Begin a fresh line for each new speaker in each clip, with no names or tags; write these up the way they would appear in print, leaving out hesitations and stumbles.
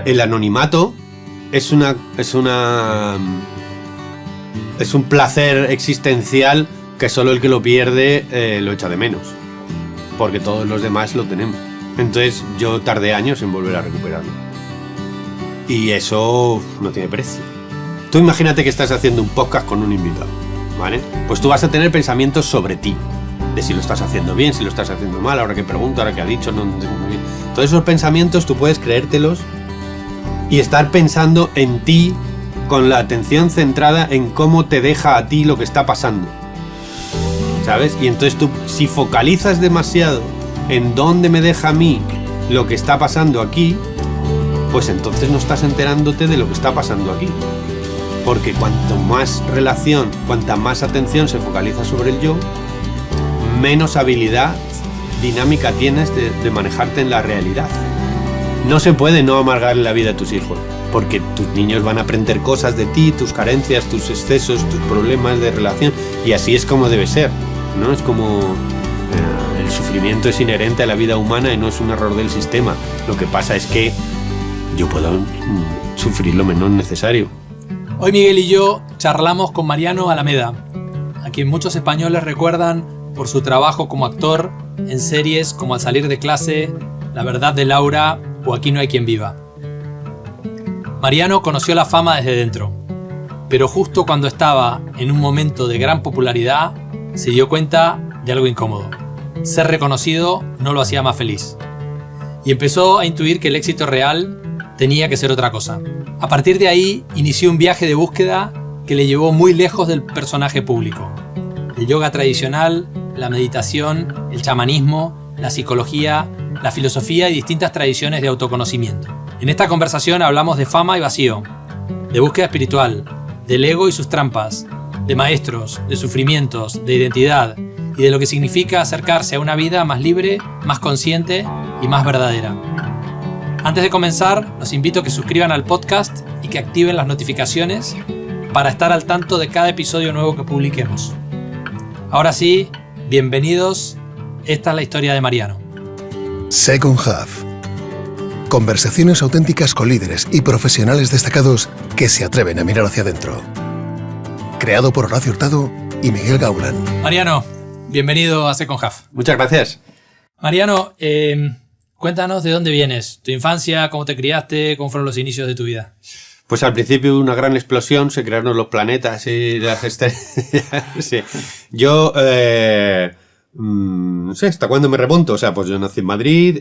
el anonimato es un placer existencial que solo el que lo pierde lo echa de menos, porque todos los demás lo tenemos. Entonces yo tardé años en volver a recuperarlo, y eso no tiene precio. Tú imagínate que estás haciendo un podcast con un invitado, ¿vale? Pues tú vas a tener pensamientos sobre ti, de si lo estás haciendo bien, si lo estás haciendo mal, ahora que pregunto, ahora que ha dicho, no. Todos esos pensamientos tú puedes creértelos y estar pensando en ti con la atención centrada en cómo te deja a ti lo que está pasando, ¿sabes? Y entonces tú, si focalizas demasiado en dónde me deja a mí lo que está pasando aquí, pues entonces no estás enterándote de lo que está pasando aquí. Porque cuanto más relación, cuanta más atención se focaliza sobre el yo, menos habilidad dinámica tienes de manejarte en la realidad. No se puede no amargarle la vida a tus hijos, porque tus niños van a aprender cosas de ti, tus carencias, tus excesos, tus problemas de relación, y así es como debe ser, ¿no? Es como el sufrimiento es inherente a la vida humana y no es un error del sistema. Lo que pasa es que yo puedo sufrir lo menos necesario.
Hoy Miguel y yo charlamos con Mariano Alameda, a quien muchos españoles recuerdan por su trabajo como actor en series como Al salir de clase, La verdad de Laura o Aquí no hay quien viva. Mariano conoció la fama desde dentro, pero justo cuando estaba en un momento de gran popularidad, se dio cuenta de algo incómodo. Ser reconocido no lo hacía más feliz. Y empezó a intuir que el éxito real tenía que ser otra cosa. A partir de ahí, inició un viaje de búsqueda que le llevó muy lejos del personaje público. El yoga tradicional, la meditación, el chamanismo, la psicología, la filosofía y distintas tradiciones de autoconocimiento. En esta conversación hablamos de fama y vacío, de búsqueda espiritual, del ego y sus trampas, de maestros, de sufrimientos, de identidad y de lo que significa acercarse a una vida más libre, más consciente y más verdadera. Antes de comenzar, los invito a que suscriban al podcast y que activen las notificaciones para estar al tanto de cada episodio nuevo que publiquemos. Ahora sí, bienvenidos. Esta es la historia de Mariano.
Second Half. Conversaciones auténticas con líderes y profesionales destacados que se atreven a mirar hacia adentro. Creado por Horacio Hurtado y Miguel Gaulan.
Mariano, bienvenido a Second Half.
Muchas gracias.
Mariano, cuéntanos de dónde vienes, tu infancia, cómo te criaste, cómo fueron los inicios de tu vida.
Pues al principio hubo una gran explosión, se crearon los planetas y las estrellas. Sí. Yo, no sé, ¿hasta cuándo me remonto? O sea, pues yo nací en Madrid,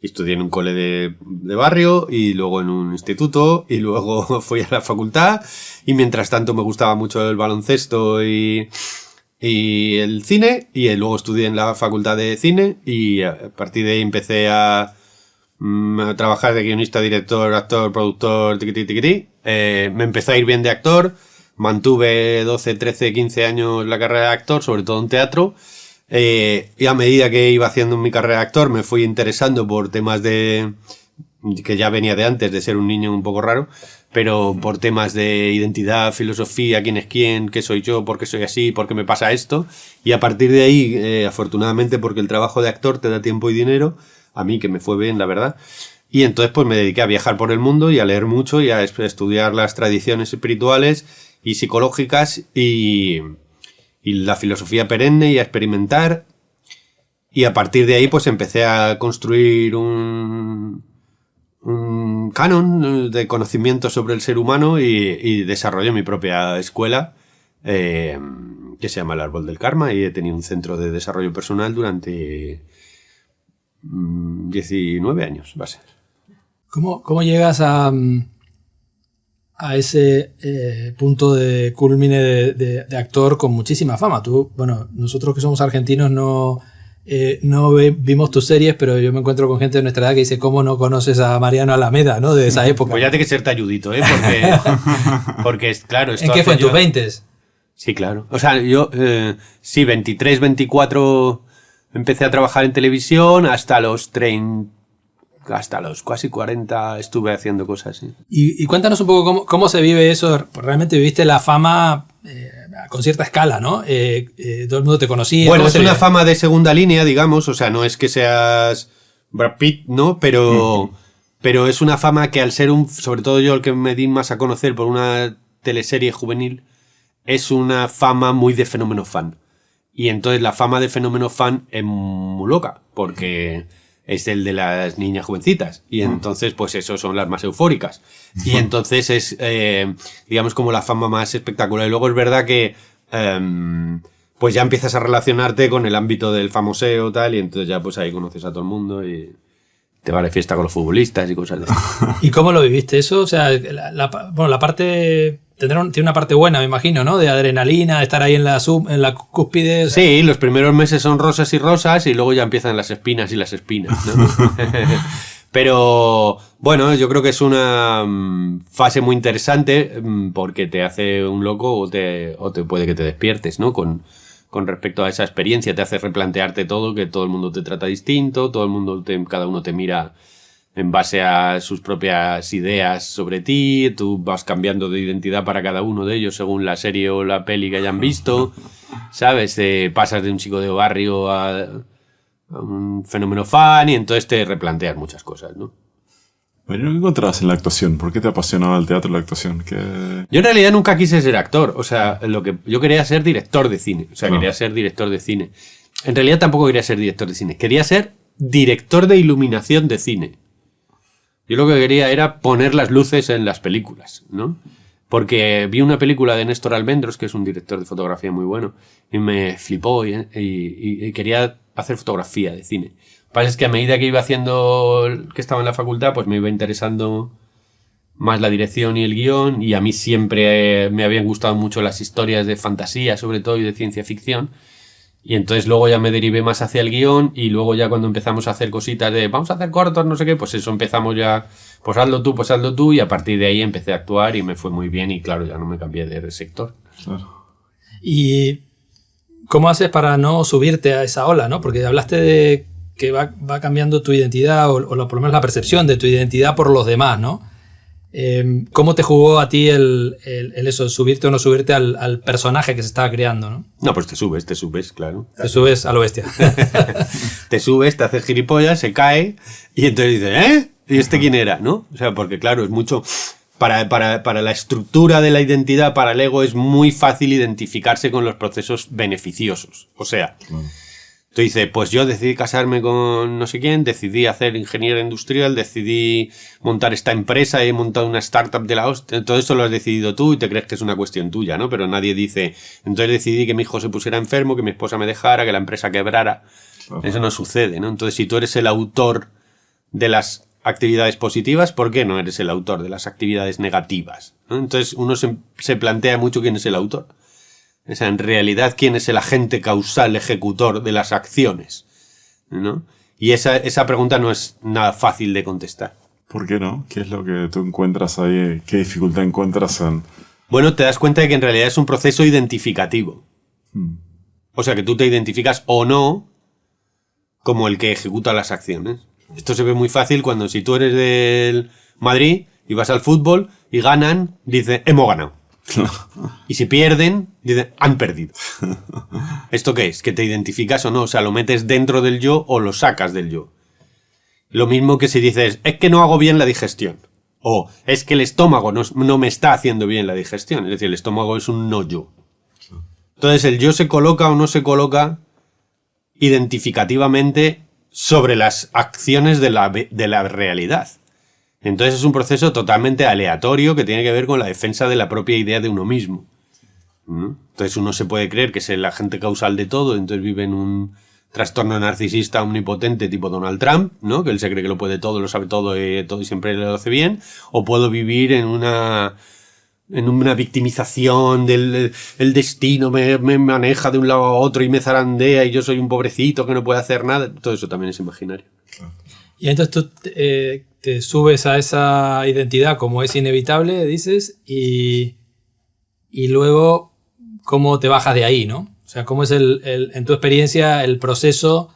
estudié en un cole de barrio y luego en un instituto y luego fui a la facultad y mientras tanto me gustaba mucho el baloncesto y el cine y luego estudié en la facultad de cine y a partir de ahí empecé a trabajar de guionista, director, actor, productor, me empezó a ir bien de actor, mantuve 12, 13, 15 años la carrera de actor, sobre todo en teatro, y a medida que iba haciendo mi carrera de actor me fui interesando por temas que ya venía de antes, de ser un niño un poco raro, pero por temas de identidad, filosofía, quién es quién, qué soy yo, por qué soy así, por qué me pasa esto, y a partir de ahí, afortunadamente, porque el trabajo de actor te da tiempo y dinero, a mí que me fue bien, la verdad. Y entonces pues me dediqué a viajar por el mundo y a leer mucho y a estudiar las tradiciones espirituales y psicológicas y la filosofía perenne y a experimentar. Y a partir de ahí pues empecé a construir un canon de conocimiento sobre el ser humano y desarrollé mi propia escuela que se llama El Árbol del Karma y he tenido un centro de desarrollo personal durante 19 años, va a ser.
¿Cómo llegas a ese punto de culmine de actor con muchísima fama? Tú, bueno, nosotros que somos argentinos no vimos tus series, pero yo me encuentro con gente de nuestra edad que dice, ¿cómo no conoces a Mariano Alameda, ¿no? De esa época.
Pues ya tiene que ser talludito, porque claro... Esto
¿en qué fue? ¿En tus 20s?
Sí, claro. O sea, yo, sí, 23, 24... Empecé a trabajar en televisión hasta los casi 40 estuve haciendo cosas. ¿Sí?
Y cuéntanos un poco cómo se vive eso. Realmente viviste la fama con cierta escala, ¿no? Todo el mundo te conocía.
Bueno, es una fama de segunda línea, digamos. O sea, no es que seas Brad Pitt, ¿no? Pero Pero es una fama que al ser sobre todo yo el que me di más a conocer por una teleserie juvenil, es una fama muy de fenómeno fan. Y entonces la fama de fenómeno fan es muy loca, porque es el de las niñas jovencitas. Y entonces, pues eso son las más eufóricas. Y entonces es, digamos, como la fama más espectacular. Y luego es verdad que pues ya empiezas a relacionarte con el ámbito del famoseo tal, y entonces ya pues ahí conoces a todo el mundo y te vas de fiesta con los futbolistas y cosas de eso.
¿Y cómo lo viviste eso? O sea, la parte... tiene una parte buena, me imagino, ¿no? De adrenalina, de estar ahí en la cúspide. O sea.
Sí, los primeros meses son rosas y rosas y luego ya empiezan las espinas y las espinas, ¿no? Pero bueno, yo creo que es una fase muy interesante porque te hace un loco o te puede que te despiertes, ¿no? Con respecto a esa experiencia, te hace replantearte todo, que todo el mundo te trata distinto, cada uno te mira en base a sus propias ideas sobre ti, tú vas cambiando de identidad para cada uno de ellos según la serie o la peli que hayan visto, ¿sabes? Pasas de un chico de barrio a un fenómeno fan y entonces te replanteas muchas cosas, ¿no?
Bueno, ¿qué encontrabas en la actuación? ¿Por qué te apasionaba el teatro y la actuación?
Yo en realidad nunca quise ser actor, o sea, yo quería ser director de cine, quería ser director de cine. En realidad tampoco quería ser director de cine, quería ser director de iluminación de cine. Yo lo que quería era poner las luces en las películas, ¿no? Porque vi una película de Néstor Almendros, que es un director de fotografía muy bueno, y me flipó y quería hacer fotografía de cine. Lo que pasa es que a medida que iba haciendo, que estaba en la facultad, pues me iba interesando más la dirección y el guión, y a mí siempre me habían gustado mucho las historias de fantasía, sobre todo, y de ciencia ficción. Y entonces luego ya me derivé más hacia el guión y luego ya cuando empezamos a hacer cositas de vamos a hacer cortos, no sé qué, pues eso empezamos ya, pues hazlo tú y a partir de ahí empecé a actuar y me fue muy bien y claro, ya no me cambié de sector.
Claro.
¿Y cómo haces para no subirte a esa ola, no? Porque hablaste de que va cambiando tu identidad o por lo menos la percepción de tu identidad por los demás, ¿no? ¿Cómo te jugó a ti el eso, subirte o no subirte al personaje que se estaba creando, ¿no?
No, pues te subes, claro.
Te subes a lo bestia.
Te subes, te haces gilipollas, se cae y entonces dices, ¿eh? ¿Y este quién era? ¿No? O sea, porque claro, es mucho... Para la estructura de la identidad, para el ego, es muy fácil identificarse con los procesos beneficiosos. O sea... Tú dices, pues yo decidí casarme con no sé quién, decidí hacer ingeniería industrial, decidí montar esta empresa, he montado una startup de la hostia. Todo esto lo has decidido tú y te crees que es una cuestión tuya, ¿no? Pero nadie dice, entonces decidí que mi hijo se pusiera enfermo, que mi esposa me dejara, que la empresa quebrara. Claro. Eso no sucede, ¿no? Entonces, si tú eres el autor de las actividades positivas, ¿por qué no eres el autor de las actividades negativas? ¿No? Entonces, uno se plantea mucho quién es el autor. O sea, en realidad, ¿quién es el agente causal ejecutor de las acciones? ¿No? Y esa pregunta no es nada fácil de contestar.
¿Por qué no? ¿Qué es lo que tú encuentras ahí? ¿Qué dificultad encuentras en...?
Bueno, te das cuenta de que en realidad es un proceso identificativo. O sea, que tú te identificas o no como el que ejecuta las acciones. Esto se ve muy fácil cuando si tú eres del Madrid y vas al fútbol y ganan, dice, hemos ganado. Y si pierden, dicen, han perdido. ¿Esto qué es? ¿Que te identificas o no? O sea, ¿lo metes dentro del yo o lo sacas del yo? Lo mismo que si dices, es que no hago bien la digestión. O es que el estómago no me está haciendo bien la digestión. Es decir, el estómago es un no yo. Entonces, el yo se coloca o no se coloca identificativamente sobre las acciones de la realidad. Entonces es un proceso totalmente aleatorio que tiene que ver con la defensa de la propia idea de uno mismo. Entonces uno se puede creer que es el agente causal de todo, entonces vive en un trastorno narcisista omnipotente tipo Donald Trump, ¿no? Que él se cree que lo puede todo, lo sabe todo y siempre lo hace bien. O puedo vivir en una victimización del el destino, me maneja de un lado a otro y me zarandea y yo soy un pobrecito que no puede hacer nada. Todo eso también es imaginario.
Claro.
Y entonces tú te subes a esa identidad como es inevitable, dices, y luego cómo te bajas de ahí, ¿no? O sea, cómo es en tu experiencia el proceso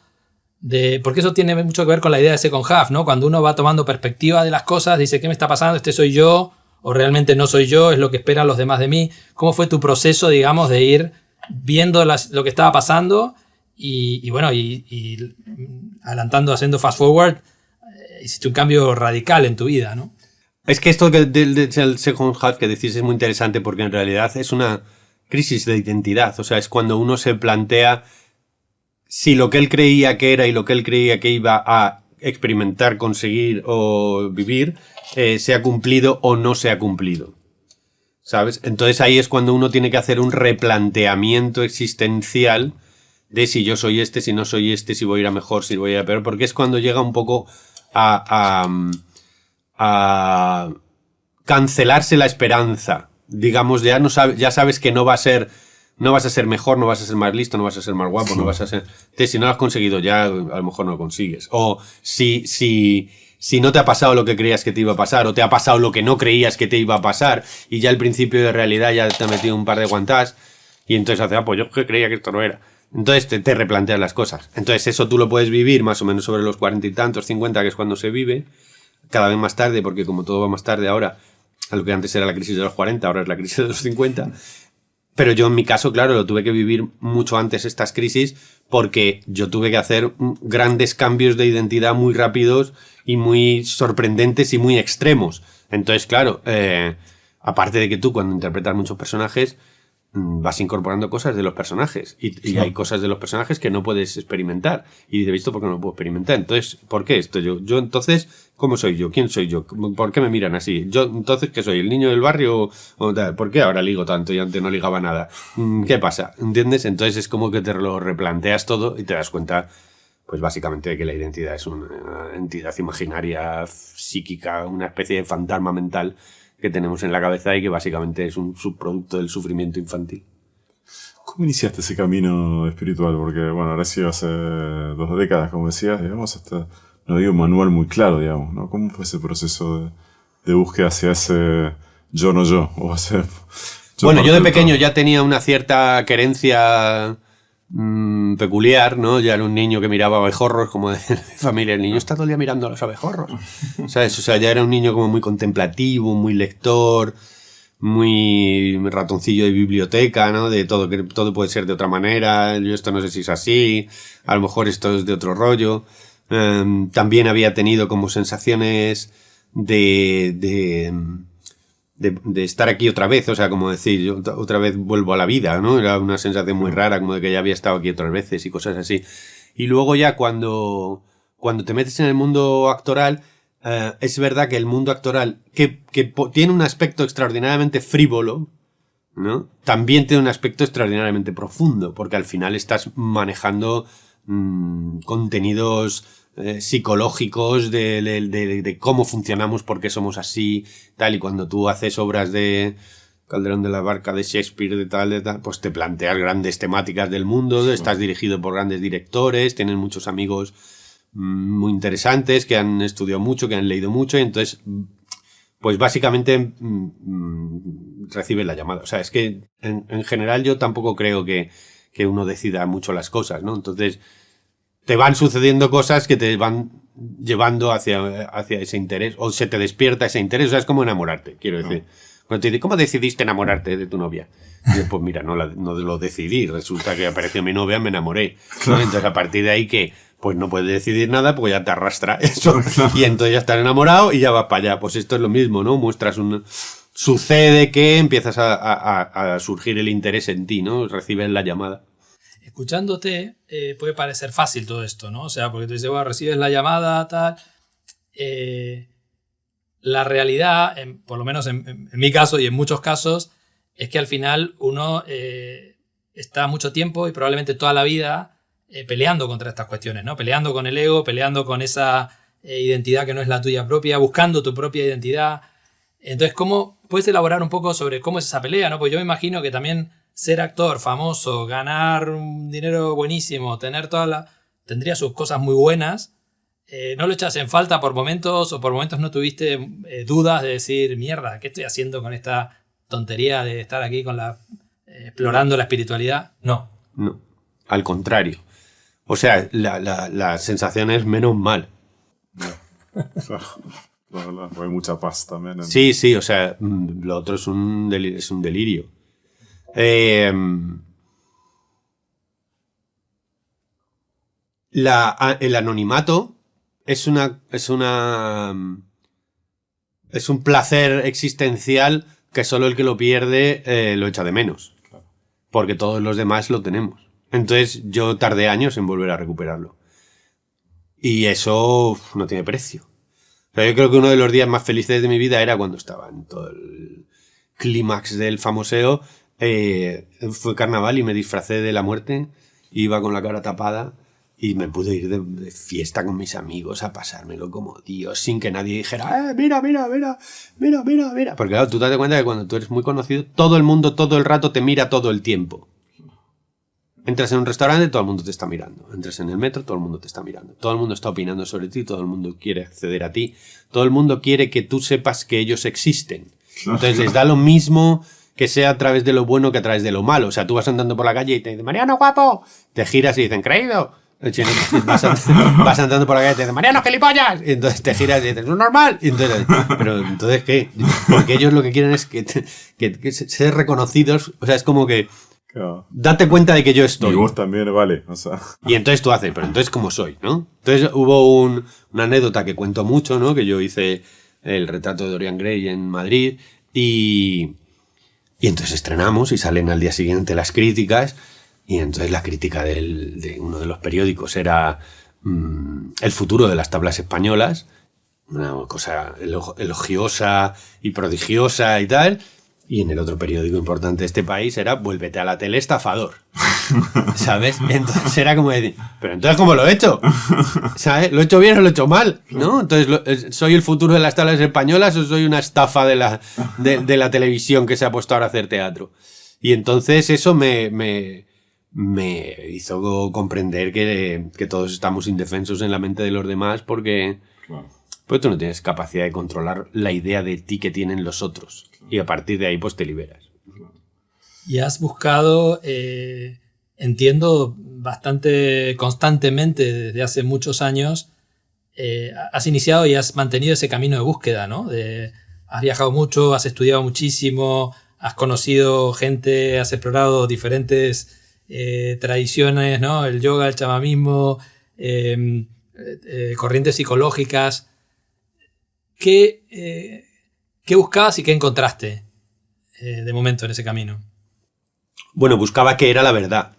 de... Porque eso tiene mucho que ver con la idea de second half, ¿no? Cuando uno va tomando perspectiva de las cosas, dice, ¿qué me está pasando? ¿Este soy yo? ¿O realmente no soy yo? ¿Es lo que esperan los demás de mí? ¿Cómo fue tu proceso, digamos, de ir viendo lo que estaba pasando y bueno, y adelantando, haciendo fast forward, hiciste un cambio radical en tu vida, ¿no?
Es que esto del second half que decís es muy interesante porque en realidad es una crisis de identidad. O sea, es cuando uno se plantea si lo que él creía que era y lo que él creía que iba a experimentar, conseguir o vivir se ha cumplido o no se ha cumplido. ¿Sabes? Entonces ahí es cuando uno tiene que hacer un replanteamiento existencial de si yo soy este, si no soy este, si voy a ir a mejor, si voy a ir a peor, porque es cuando llega un poco a cancelarse la esperanza. Digamos, ya sabes que no vas a ser mejor, no vas a ser más listo, no vas a ser más guapo, no vas a ser... Entonces, si no lo has conseguido ya, a lo mejor no lo consigues. O si no te ha pasado lo que creías que te iba a pasar, o te ha pasado lo que no creías que te iba a pasar, y ya el principio de realidad ya te ha metido un par de guantás, y entonces haces, pues yo que creía que esto no era. Entonces te replanteas las cosas. Entonces eso tú lo puedes vivir más o menos sobre los 40 y tantos, 50, que es cuando se vive, cada vez más tarde, porque como todo va más tarde ahora, a lo que antes era la crisis de los 40, ahora es la crisis de los 50. Pero yo en mi caso, claro, lo tuve que vivir mucho antes estas crisis porque yo tuve que hacer grandes cambios de identidad muy rápidos y muy sorprendentes y muy extremos. Entonces, claro, aparte de que tú cuando interpretas muchos personajes vas incorporando cosas de los personajes y hay cosas de los personajes que no puedes experimentar y de visto porque no lo puedo experimentar. Entonces, ¿por qué esto? Yo entonces, ¿cómo soy yo? ¿Quién soy yo? ¿Por qué me miran así? Yo entonces, ¿qué soy? ¿El niño del barrio? ¿Por qué ahora ligo tanto y antes no ligaba nada? ¿Qué pasa? ¿Entiendes? Entonces es como que te lo replanteas todo y te das cuenta, pues básicamente, de que la identidad es una entidad imaginaria, psíquica, una especie de fantasma mental que tenemos en la cabeza y que básicamente es un subproducto del sufrimiento infantil.
¿Cómo iniciaste ese camino espiritual? Porque, bueno, ahora sí hace 2 décadas, como decías, digamos, hasta, no digo un manual muy claro, digamos, ¿no? ¿Cómo fue ese proceso de búsqueda hacia ese yo no yo? O hacia
bueno, yo de pequeño ya tenía una cierta querencia peculiar, ¿no? Ya era un niño que miraba abejorros, como de mi familia. El niño está todo el día mirando a los abejorros, ¿sabes? O sea, ya era un niño como muy contemplativo, muy lector, muy ratoncillo de biblioteca, ¿no? De todo, que todo puede ser de otra manera. Yo esto no sé si es así, a lo mejor esto es de otro rollo. También había tenido como sensaciones de estar aquí otra vez, o sea, como decir, yo otra vez vuelvo a la vida, ¿no? Era una sensación muy rara, como de que ya había estado aquí otras veces y cosas así. Y luego ya cuando te metes en el mundo actoral, es verdad que el mundo actoral, que tiene un aspecto extraordinariamente frívolo, ¿no? También tiene un aspecto extraordinariamente profundo, porque al final estás manejando contenidos psicológicos de cómo funcionamos, por qué somos así, tal, y cuando tú haces obras de Calderón de la Barca, de Shakespeare, de tal, pues te planteas grandes temáticas del mundo, estás dirigido por grandes directores, tienes muchos amigos muy interesantes que han estudiado mucho, que han leído mucho, y entonces pues básicamente recibes la llamada. O sea, es que en general yo tampoco creo que uno decida mucho las cosas, ¿no? Entonces te van sucediendo cosas que te van llevando hacia ese interés, o se te despierta ese interés. O sea, es como enamorarte, quiero decir. Cuando te dicen, ¿cómo decidiste enamorarte de tu novia? Y yo, pues mira, no lo decidí. Resulta que apareció mi novia, me enamoré, ¿no? Entonces a partir de ahí que pues no puedes decidir nada porque ya te arrastra eso. Y entonces ya estás enamorado y ya vas para allá. Pues esto es lo mismo, ¿no? Sucede que empiezas a surgir el interés en ti, ¿no? Recibes la llamada.
Escuchándote, puede parecer fácil todo esto, ¿no? O sea, porque tú dices, bueno, recibes la llamada, tal. La realidad, por lo menos en mi caso y en muchos casos, es que al final uno está mucho tiempo y probablemente toda la vida peleando contra estas cuestiones, ¿no? Peleando con el ego, peleando con esa identidad que no es la tuya propia, buscando tu propia identidad. Entonces, ¿cómo puedes elaborar un poco sobre cómo es esa pelea, ¿no? Porque yo me imagino que también ser actor famoso, ganar un dinero buenísimo, tendría sus cosas muy buenas. ¿No lo echas en falta por momentos, o por momentos no tuviste dudas de decir, mierda, ¿qué estoy haciendo con esta tontería de estar aquí explorando la espiritualidad? No.
Al contrario. O sea, la sensación es menos mal.
Claro, hay mucha paz también.
Sí, o sea, lo otro es un delirio. El anonimato es un placer existencial que solo el que lo pierde lo echa de menos. Porque todos los demás lo tenemos. Entonces yo tardé años en volver a recuperarlo. Y eso no tiene precio. O sea, yo creo que uno de los días más felices de mi vida era cuando estaba en todo el clímax del famoseo. Fue carnaval y me disfracé de la muerte. Iba con la cara tapada y me pude ir de fiesta con mis amigos a pasármelo como Dios, sin que nadie dijera, mira. Porque claro, tú te das cuenta que cuando tú eres muy conocido, todo el mundo todo el rato te mira todo el tiempo. Entras en un restaurante, todo el mundo te está mirando. Entras en el metro, todo el mundo te está mirando. Todo el mundo está opinando sobre ti, todo el mundo quiere acceder a ti. Todo el mundo quiere que tú sepas que ellos existen. Entonces les da lo mismo que sea a través de lo bueno que a través de lo malo. O sea, tú vas andando por la calle y te dicen, Mariano, guapo. Te giras y dicen, creído. Vas andando por la calle y te dicen, Mariano, gilipollas. Y entonces te giras y dices, no normal. Y entonces, pero entonces, ¿qué? Porque ellos lo que quieren es que ser reconocidos. O sea, es como que
Claro.
date cuenta de que yo estoy.
Y vos también, vale. O sea.
Y entonces tú haces, pero entonces ¿cómo soy? ¿No? Entonces hubo una anécdota que cuento mucho, ¿no? Que yo hice el retrato de Dorian Gray en Madrid y entonces estrenamos y salen al día siguiente las críticas y entonces la crítica de uno de los periódicos era el futuro de las tablas españolas, una cosa elogiosa y prodigiosa y tal. Y en el otro periódico importante de este país era vuélvete a la tele, estafador. ¿Sabes? Entonces era como decir, pero entonces ¿cómo lo he hecho? ¿Sabes? ¿Lo he hecho bien o lo he hecho mal? ¿No? Entonces, ¿soy el futuro de las tablas españolas o soy una estafa de la televisión que se ha puesto ahora a hacer teatro? Y entonces eso me hizo comprender que todos estamos indefensos en la mente de los demás porque
Claro.
pues tú no tienes capacidad de controlar la idea de ti que tienen los otros. Y a partir de ahí pues te liberas.
Y has buscado, entiendo, bastante constantemente desde hace muchos años, has iniciado y has mantenido ese camino de búsqueda, ¿no? Has viajado mucho, has estudiado muchísimo, has conocido gente, has explorado diferentes tradiciones, ¿no? El yoga, el chamamismo, corrientes psicológicas. ¿Qué buscabas y qué encontraste de momento en ese camino?
Bueno, buscaba qué era la verdad.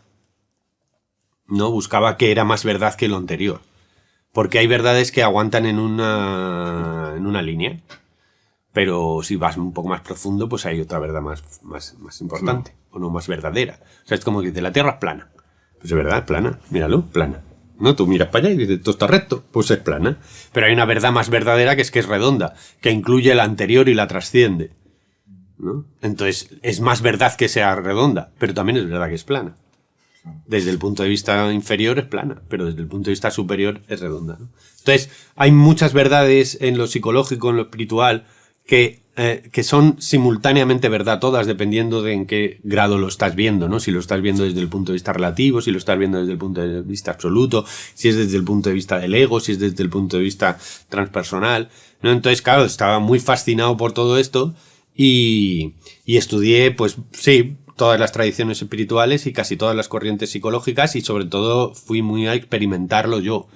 ¿No? Buscaba qué era más verdad que lo anterior. Porque hay verdades que aguantan en una línea. Pero si vas un poco más profundo, pues hay otra verdad más importante. Claro. O no más verdadera. O sea, es como que dice, la Tierra es plana. Pues es verdad, es plana. Míralo, plana. ¿No? Tú miras para allá y dices, todo está recto, pues es plana. Pero hay una verdad más verdadera que es redonda, que incluye la anterior y la trasciende, ¿no? Entonces, es más verdad que sea redonda, pero también es verdad que es plana. Desde el punto de vista inferior es plana, pero desde el punto de vista superior es redonda, ¿no? Entonces, hay muchas verdades en lo psicológico, en lo espiritual, que son simultáneamente verdad todas, dependiendo de en qué grado lo estás viendo, ¿no? Si lo estás viendo desde el punto de vista relativo, si lo estás viendo desde el punto de vista absoluto, si es desde el punto de vista del ego, si es desde el punto de vista transpersonal, ¿no? Entonces, claro, estaba muy fascinado por todo esto y estudié, pues sí, todas las tradiciones espirituales y casi todas las corrientes psicológicas y sobre todo fui muy a experimentarlo yo.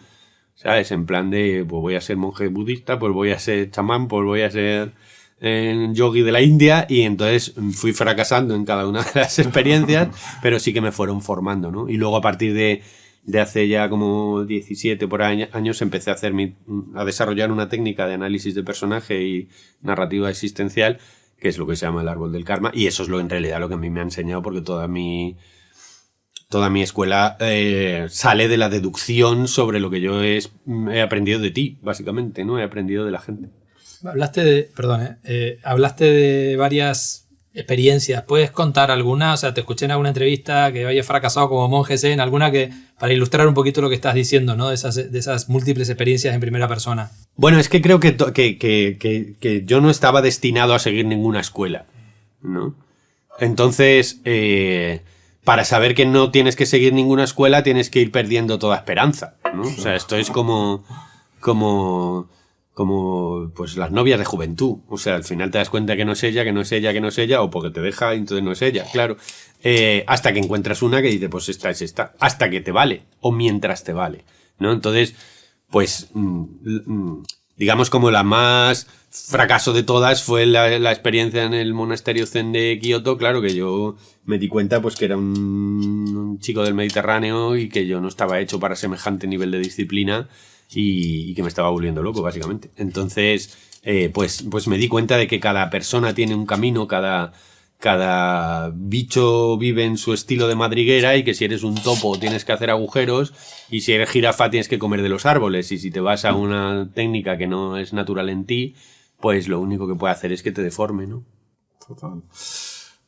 ¿Sabes? En plan de, pues voy a ser monje budista, pues voy a ser chamán, pues voy a ser yogi de la India y entonces fui fracasando en cada una de las experiencias, pero sí que me fueron formando, ¿no? Y luego a partir de hace ya como 17 por años empecé a desarrollar una técnica de análisis de personaje y narrativa existencial, que es lo que se llama el árbol del karma, y eso es en realidad lo que a mí me ha enseñado porque toda mi escuela sale de la deducción sobre lo que yo he aprendido de ti, básicamente, ¿no? He aprendido de la gente.
Hablaste de varias experiencias. ¿Puedes contar alguna? O sea, te escuché en alguna entrevista que habías fracasado como monje zen, alguna que para ilustrar un poquito lo que estás diciendo, ¿no? De esas múltiples experiencias en primera persona.
Bueno, es que creo que yo no estaba destinado a seguir ninguna escuela, ¿no? Entonces, para saber que no tienes que seguir ninguna escuela, tienes que ir perdiendo toda esperanza, ¿no? O sea, esto es como pues las novias de juventud. O sea, al final te das cuenta que no es ella, o porque te deja y entonces no es ella, claro. Hasta que encuentras una que dice, pues esta es esta. Hasta que te vale, o mientras te vale, ¿no? Entonces, pues digamos como la más fracaso de todas fue la experiencia en el monasterio zen de Kioto. Claro que yo me di cuenta pues que era un chico del Mediterráneo y que yo no estaba hecho para semejante nivel de disciplina y que me estaba volviendo loco, básicamente. Entonces, pues me di cuenta de que cada persona tiene un camino, cada bicho vive en su estilo de madriguera, y que si eres un topo tienes que hacer agujeros, y si eres jirafa tienes que comer de los árboles, y si te vas a una técnica que no es natural en ti, pues lo único que puede hacer es que te deforme, ¿no?
Total.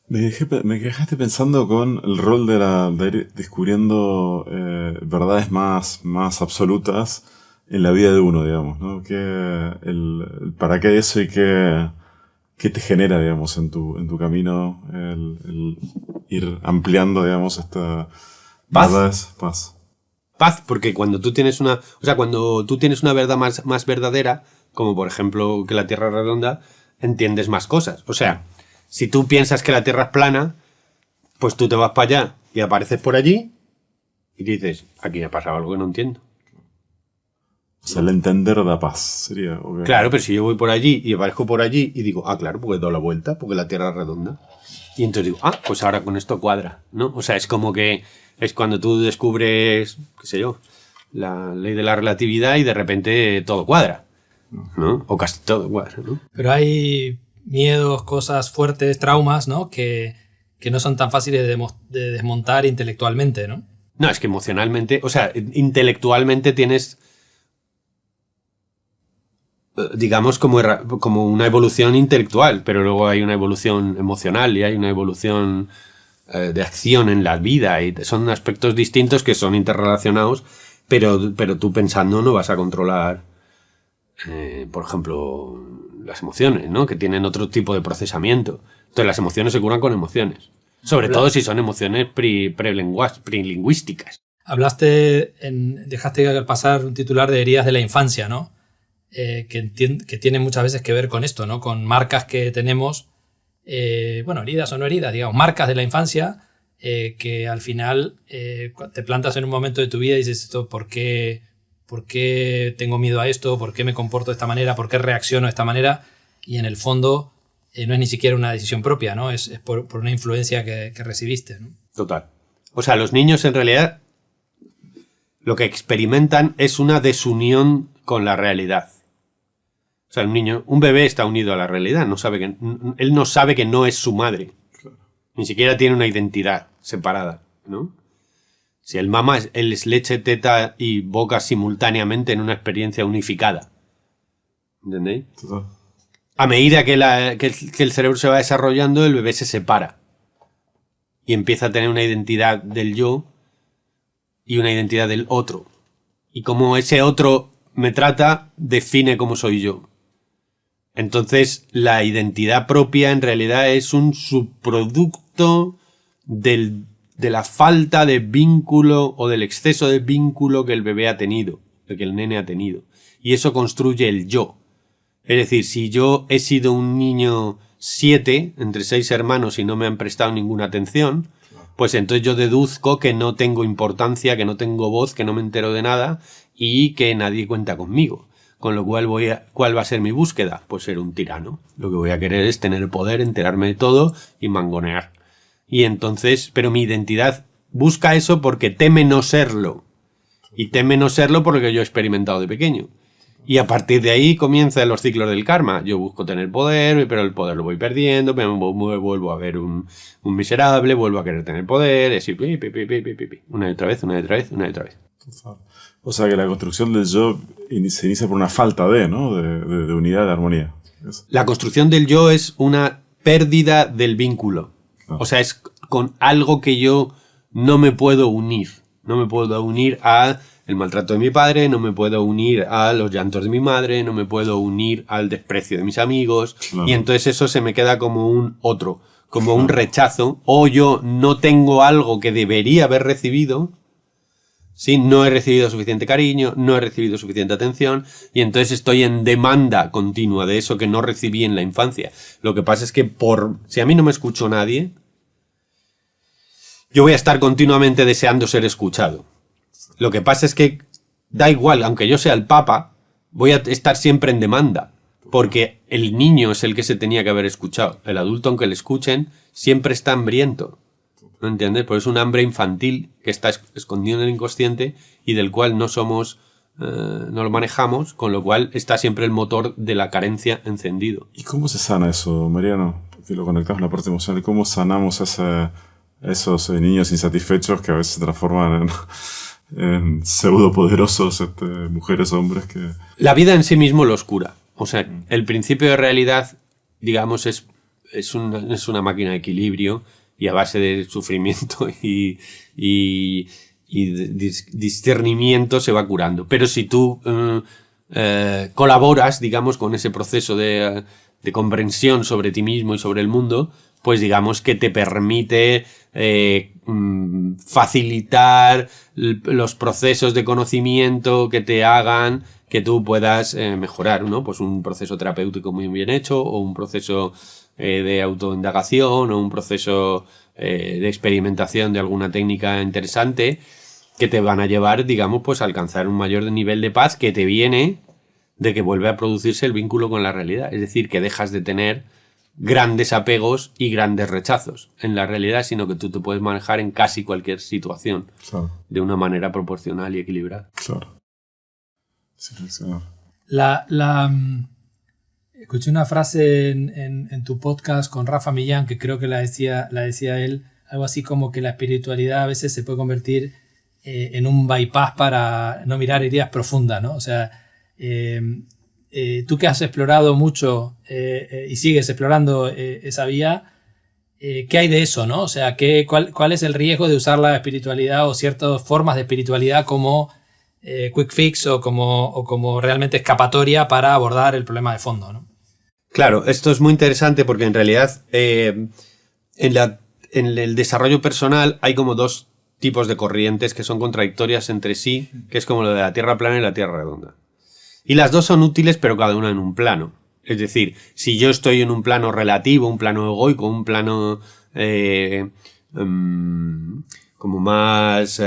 Me dejaste pensando con el rol de ir descubriendo verdades más absolutas en la vida de uno, digamos, ¿no? El para qué eso y qué te genera, digamos, en tu camino el ir ampliando, digamos, esta verdades.
Paz, porque cuando tú tienes una verdad más verdadera, como por ejemplo que la Tierra es redonda, entiendes más cosas. O sea, si tú piensas que la Tierra es plana, pues tú te vas para allá y apareces por allí y dices, aquí me ha pasado algo que no entiendo.
O sea, el entender da paz, sería. Okay.
Claro, pero si yo voy por allí y aparezco por allí y digo, claro, porque he dado la vuelta, porque la Tierra es redonda. Y entonces digo, pues ahora con esto cuadra, ¿no? O sea, es como que es cuando tú descubres, qué sé yo, la ley de la relatividad y de repente todo cuadra, ¿no? O casi todo cuadra, ¿no?
Pero hay miedos, cosas fuertes, traumas, ¿no? Que no son tan fáciles de desmontar intelectualmente, ¿no?
No, es que emocionalmente, o sea, intelectualmente tienes, digamos, como una evolución intelectual, pero luego hay una evolución emocional y hay una evolución de acción en la vida, y son aspectos distintos que son interrelacionados, pero tú pensando no vas a controlar, por ejemplo, las emociones, ¿no? Que tienen otro tipo de procesamiento. Entonces las emociones se curan con emociones, sobre todo si son emociones prilingüísticas.
Dejaste pasar un titular de heridas de la infancia, ¿no? Que tiene muchas veces que ver con esto, ¿no? Con marcas que tenemos, heridas o no heridas, digamos, marcas de la infancia, que al final te plantas en un momento de tu vida y dices, ¿por qué tengo miedo a esto? ¿Por qué me comporto de esta manera? ¿Por qué reacciono de esta manera? Y en el fondo no es ni siquiera una decisión propia, ¿no? Es por una influencia que recibiste, ¿no?
Total. O sea, los niños en realidad lo que experimentan es una desunión con la realidad. O sea, un bebé está unido a la realidad, él no sabe que no es su madre. Claro. Ni siquiera tiene una identidad separada, ¿no? Si el mamá es leche, teta y boca simultáneamente en una experiencia unificada. ¿Entendéis?
Total.
A medida que el cerebro se va desarrollando, el bebé se separa y empieza a tener una identidad del yo y una identidad del otro. Y como ese otro me trata, define cómo soy yo. Entonces, la identidad propia en realidad es un subproducto de la falta de vínculo o del exceso de vínculo que el bebé ha tenido, que el nene ha tenido. Y eso construye el yo. Es decir, si yo he sido un niño 7 entre 6 hermanos y no me han prestado ninguna atención, pues entonces yo deduzco que no tengo importancia, que no tengo voz, que no me entero de nada y que nadie cuenta conmigo. Con lo cual ¿cuál va a ser mi búsqueda? Pues ser un tirano. Lo que voy a querer es tener poder, enterarme de todo y mangonear. Y entonces, pero mi identidad busca eso porque teme no serlo. Y teme no serlo por lo que yo he experimentado de pequeño. Y a partir de ahí comienzan los ciclos del karma. Yo busco tener poder, pero el poder lo voy perdiendo, me vuelvo a ver un miserable, vuelvo a querer tener poder, es decir, una y otra vez, una y otra vez, una y otra vez.
O sea que la construcción del yo se inicia por una falta ¿no? de unidad, de armonía.
La construcción del yo es una pérdida del vínculo. O sea, es con algo que yo no me puedo unir. No me puedo unir a el maltrato de mi padre, no me puedo unir a los llantos de mi madre, no me puedo unir al desprecio de mis amigos. Claro. Y entonces eso se me queda como un otro, como un rechazo. O yo no tengo algo que debería haber recibido. ¿Sí? No he recibido suficiente cariño, no he recibido suficiente atención y entonces estoy en demanda continua de eso que no recibí en la infancia. Lo que pasa es que si a mí no me escuchó nadie, yo voy a estar continuamente deseando ser escuchado. Lo que pasa es que da igual, aunque yo sea el papa, voy a estar siempre en demanda. Porque el niño es el que se tenía que haber escuchado. El adulto, aunque le escuchen, siempre está hambriento. ¿No entiendes? Pues es un hambre infantil que está escondido en el inconsciente y del cual no lo manejamos, con lo cual está siempre el motor de la carencia encendido.
¿Y cómo se sana eso, Mariano? Porque lo conectamos a la parte emocional. ¿Cómo sanamos esos niños insatisfechos que a veces se transforman en pseudopoderosos mujeres, hombres que...
La vida en sí mismo los cura. O sea, el principio de realidad, digamos, es una máquina de equilibrio y a base de sufrimiento y discernimiento se va curando. Pero si tú colaboras, digamos, con ese proceso de comprensión sobre ti mismo y sobre el mundo, pues digamos que te permite facilitar los procesos de conocimiento que te hagan que tú puedas mejorar, ¿no? Pues un proceso terapéutico muy bien hecho, o un proceso de autoindagación, o un proceso de experimentación de alguna técnica interesante, que te van a llevar, digamos, pues a alcanzar un mayor nivel de paz que te viene de que vuelve a producirse el vínculo con la realidad. Es decir, que dejas de tener grandes apegos y grandes rechazos en la realidad, sino que tú te puedes manejar en casi cualquier situación de una manera proporcional y equilibrada.
Claro. Sí, seleccionar.
Escuché una frase en tu podcast con Rafa Millán, que creo que la decía él, algo así como que la espiritualidad a veces se puede convertir en un bypass para no mirar heridas profundas, ¿no? O sea, tú que has explorado mucho y sigues explorando esa vía, ¿qué hay de eso, no? O sea, ¿cuál es el riesgo de usar la espiritualidad o ciertas formas de espiritualidad como quick fix o como realmente escapatoria para abordar el problema de fondo, ¿no?
Claro, esto es muy interesante porque en realidad en el desarrollo personal hay como dos tipos de corrientes que son contradictorias entre sí, que es como lo de la Tierra plana y la Tierra redonda. Y las dos son útiles, pero cada una en un plano. Es decir, si yo estoy en un plano relativo, un plano egoico, un plano como más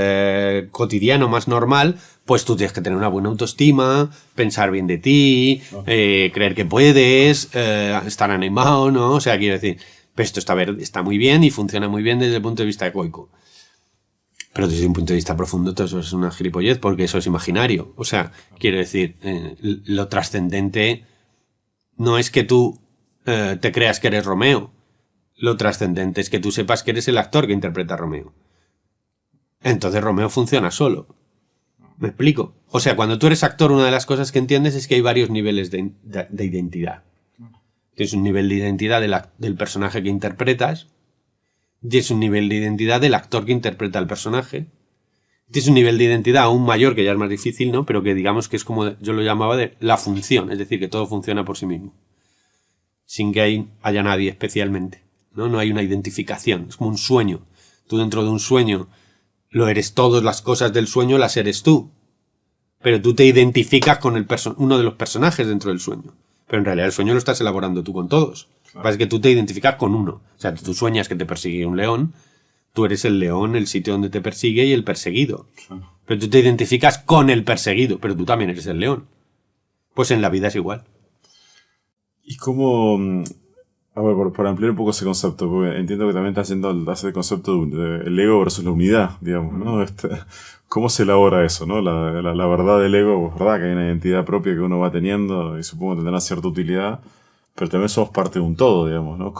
cotidiano, más normal, pues tú tienes que tener una buena autoestima, pensar bien de ti, creer que puedes, estar animado, ¿no? O sea, quiero decir, pues esto está muy bien y funciona muy bien desde el punto de vista egoico. Pero desde un punto de vista profundo todo eso es una gilipollez porque eso es imaginario. O sea, quiero decir, lo trascendente no es que tú te creas que eres Romeo. Lo trascendente es que tú sepas que eres el actor que interpreta a Romeo. Entonces Romeo funciona solo. ¿Me explico? O sea, cuando tú eres actor, una de las cosas que entiendes es que hay varios niveles de identidad. Tienes un nivel de identidad del personaje que interpretas, tienes un nivel de identidad del actor que interpreta al personaje, tienes un nivel de identidad aún mayor, que ya es más difícil, ¿no? Pero que digamos que es como yo lo llamaba de la función, es decir, que todo funciona por sí mismo, sin que haya nadie especialmente, ¿no? No hay una identificación, es como un sueño. Tú dentro de un sueño lo eres todas las cosas del sueño, las eres tú. Pero tú te identificas con uno de los personajes dentro del sueño. Pero en realidad el sueño lo estás elaborando tú con todos. Claro. Lo que pasa es que tú te identificas con uno. O sea, tú sueñas que te persigue un león, tú eres el león, el sitio donde te persigue y el perseguido. Claro. Pero tú te identificas con el perseguido, pero tú también eres el león. Pues en la vida es igual.
¿Y cómo...? A ver, por ampliar un poco ese concepto, porque entiendo que también estás haciendo el concepto del ego versus la unidad, digamos, ¿no? ¿Cómo se elabora eso, no? La verdad del ego, pues verdad que hay una identidad propia que uno va teniendo y supongo que tendrá cierta utilidad, pero también somos parte de un todo, digamos, ¿no?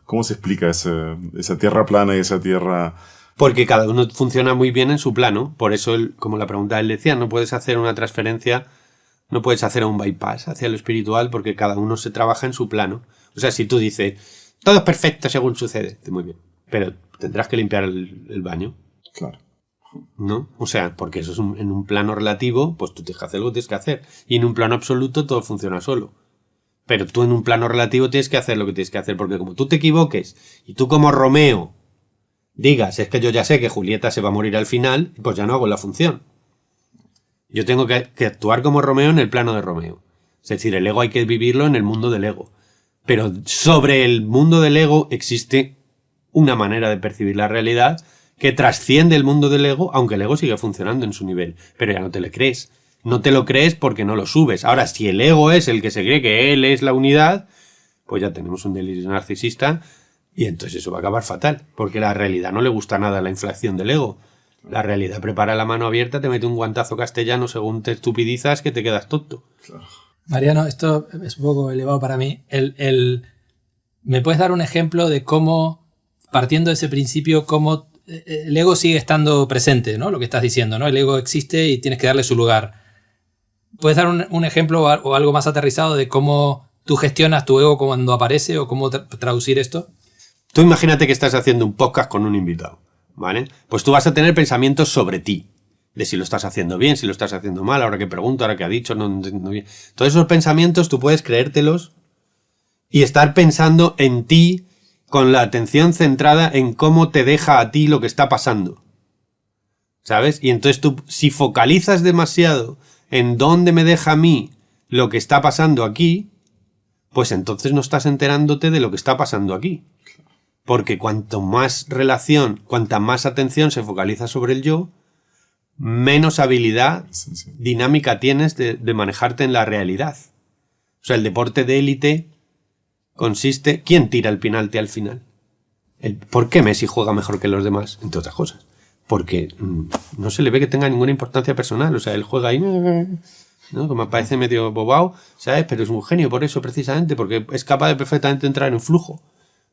¿Cómo se explica esa tierra plana y esa tierra...?
Porque cada uno funciona muy bien en su plano, por eso, como la pregunta él decía, no puedes hacer una transferencia, no puedes hacer un bypass hacia lo espiritual porque cada uno se trabaja en su plano. O sea, si tú dices, todo es perfecto según sucede, muy bien, pero tendrás que limpiar el baño.
Claro.
¿No? O sea, porque eso es en un plano relativo, pues tú tienes que hacer lo que tienes que hacer. Y en un plano absoluto todo funciona solo. Pero tú en un plano relativo tienes que hacer lo que tienes que hacer, porque como tú te equivoques y tú como Romeo digas, es que yo ya sé que Julieta se va a morir al final, pues ya no hago la función. Yo tengo que actuar como Romeo en el plano de Romeo. Es decir, el ego hay que vivirlo en el mundo del ego. Pero sobre el mundo del ego existe una manera de percibir la realidad que trasciende el mundo del ego, aunque el ego sigue funcionando en su nivel. Pero ya no te le crees. no te lo crees porque no lo subes. Ahora, si el ego es el que se cree que él es la unidad, pues ya tenemos un delirio narcisista y entonces eso va a acabar fatal, porque la realidad no le gusta nada la inflación del ego. La realidad prepara la mano abierta, te mete un guantazo castellano según te estupidizas que te quedas tonto.
Claro.
Mariano, esto es un poco elevado para mí. ¿Me puedes dar un ejemplo de cómo, partiendo de ese principio, cómo el ego sigue estando presente, ¿no? Lo que estás diciendo, ¿no? El ego existe y tienes que darle su lugar. ¿Puedes dar un ejemplo o algo más aterrizado de cómo tú gestionas tu ego cuando aparece o cómo traducir esto?
Tú imagínate que estás haciendo un podcast con un invitado, ¿vale? Pues tú vas a tener pensamientos sobre ti, de si lo estás haciendo bien, si lo estás haciendo mal, ahora que pregunto, ahora que ha dicho, no bien. Todos esos pensamientos tú puedes creértelos y estar pensando en ti con la atención centrada en cómo te deja a ti lo que está pasando, ¿sabes? Y entonces tú, si focalizas demasiado en dónde me deja a mí lo que está pasando aquí, pues entonces no estás enterándote de lo que está pasando aquí. Porque cuanto más relación, cuanta más atención se focaliza sobre el yo, menos habilidad dinámica tienes de manejarte en la realidad. O sea, el deporte de élite consiste... ¿Quién tira el penalti al final? ¿Por qué Messi juega mejor que los demás? Entre otras cosas. Porque no se le ve que tenga ninguna importancia personal. O sea, él juega ahí... ¿no? Como parece medio bobao, ¿sabes? Pero es un genio por eso, precisamente, porque es capaz de perfectamente entrar en flujo.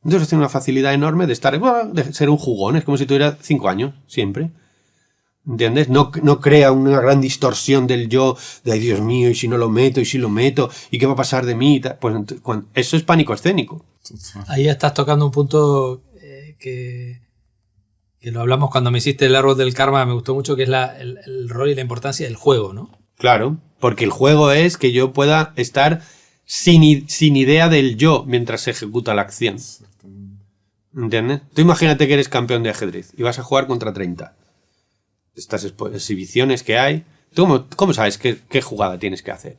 Entonces tiene una facilidad enorme de ser un jugón, es como si tuviera 5 años, siempre. ¿Entiendes? No crea una gran distorsión del yo, de ay Dios mío, y si no lo meto, y si lo meto, y qué va a pasar de mí. Pues eso es pánico escénico.
Ahí estás tocando un punto que lo hablamos cuando me hiciste el árbol del karma, me gustó mucho, que es el rol y la importancia del juego, ¿no?
Claro, porque el juego es que yo pueda estar sin idea del yo mientras se ejecuta la acción. ¿Entiendes? Tú imagínate que eres campeón de ajedrez y vas a jugar contra 30. Estas exhibiciones que hay. ¿Tú cómo sabes qué jugada tienes que hacer?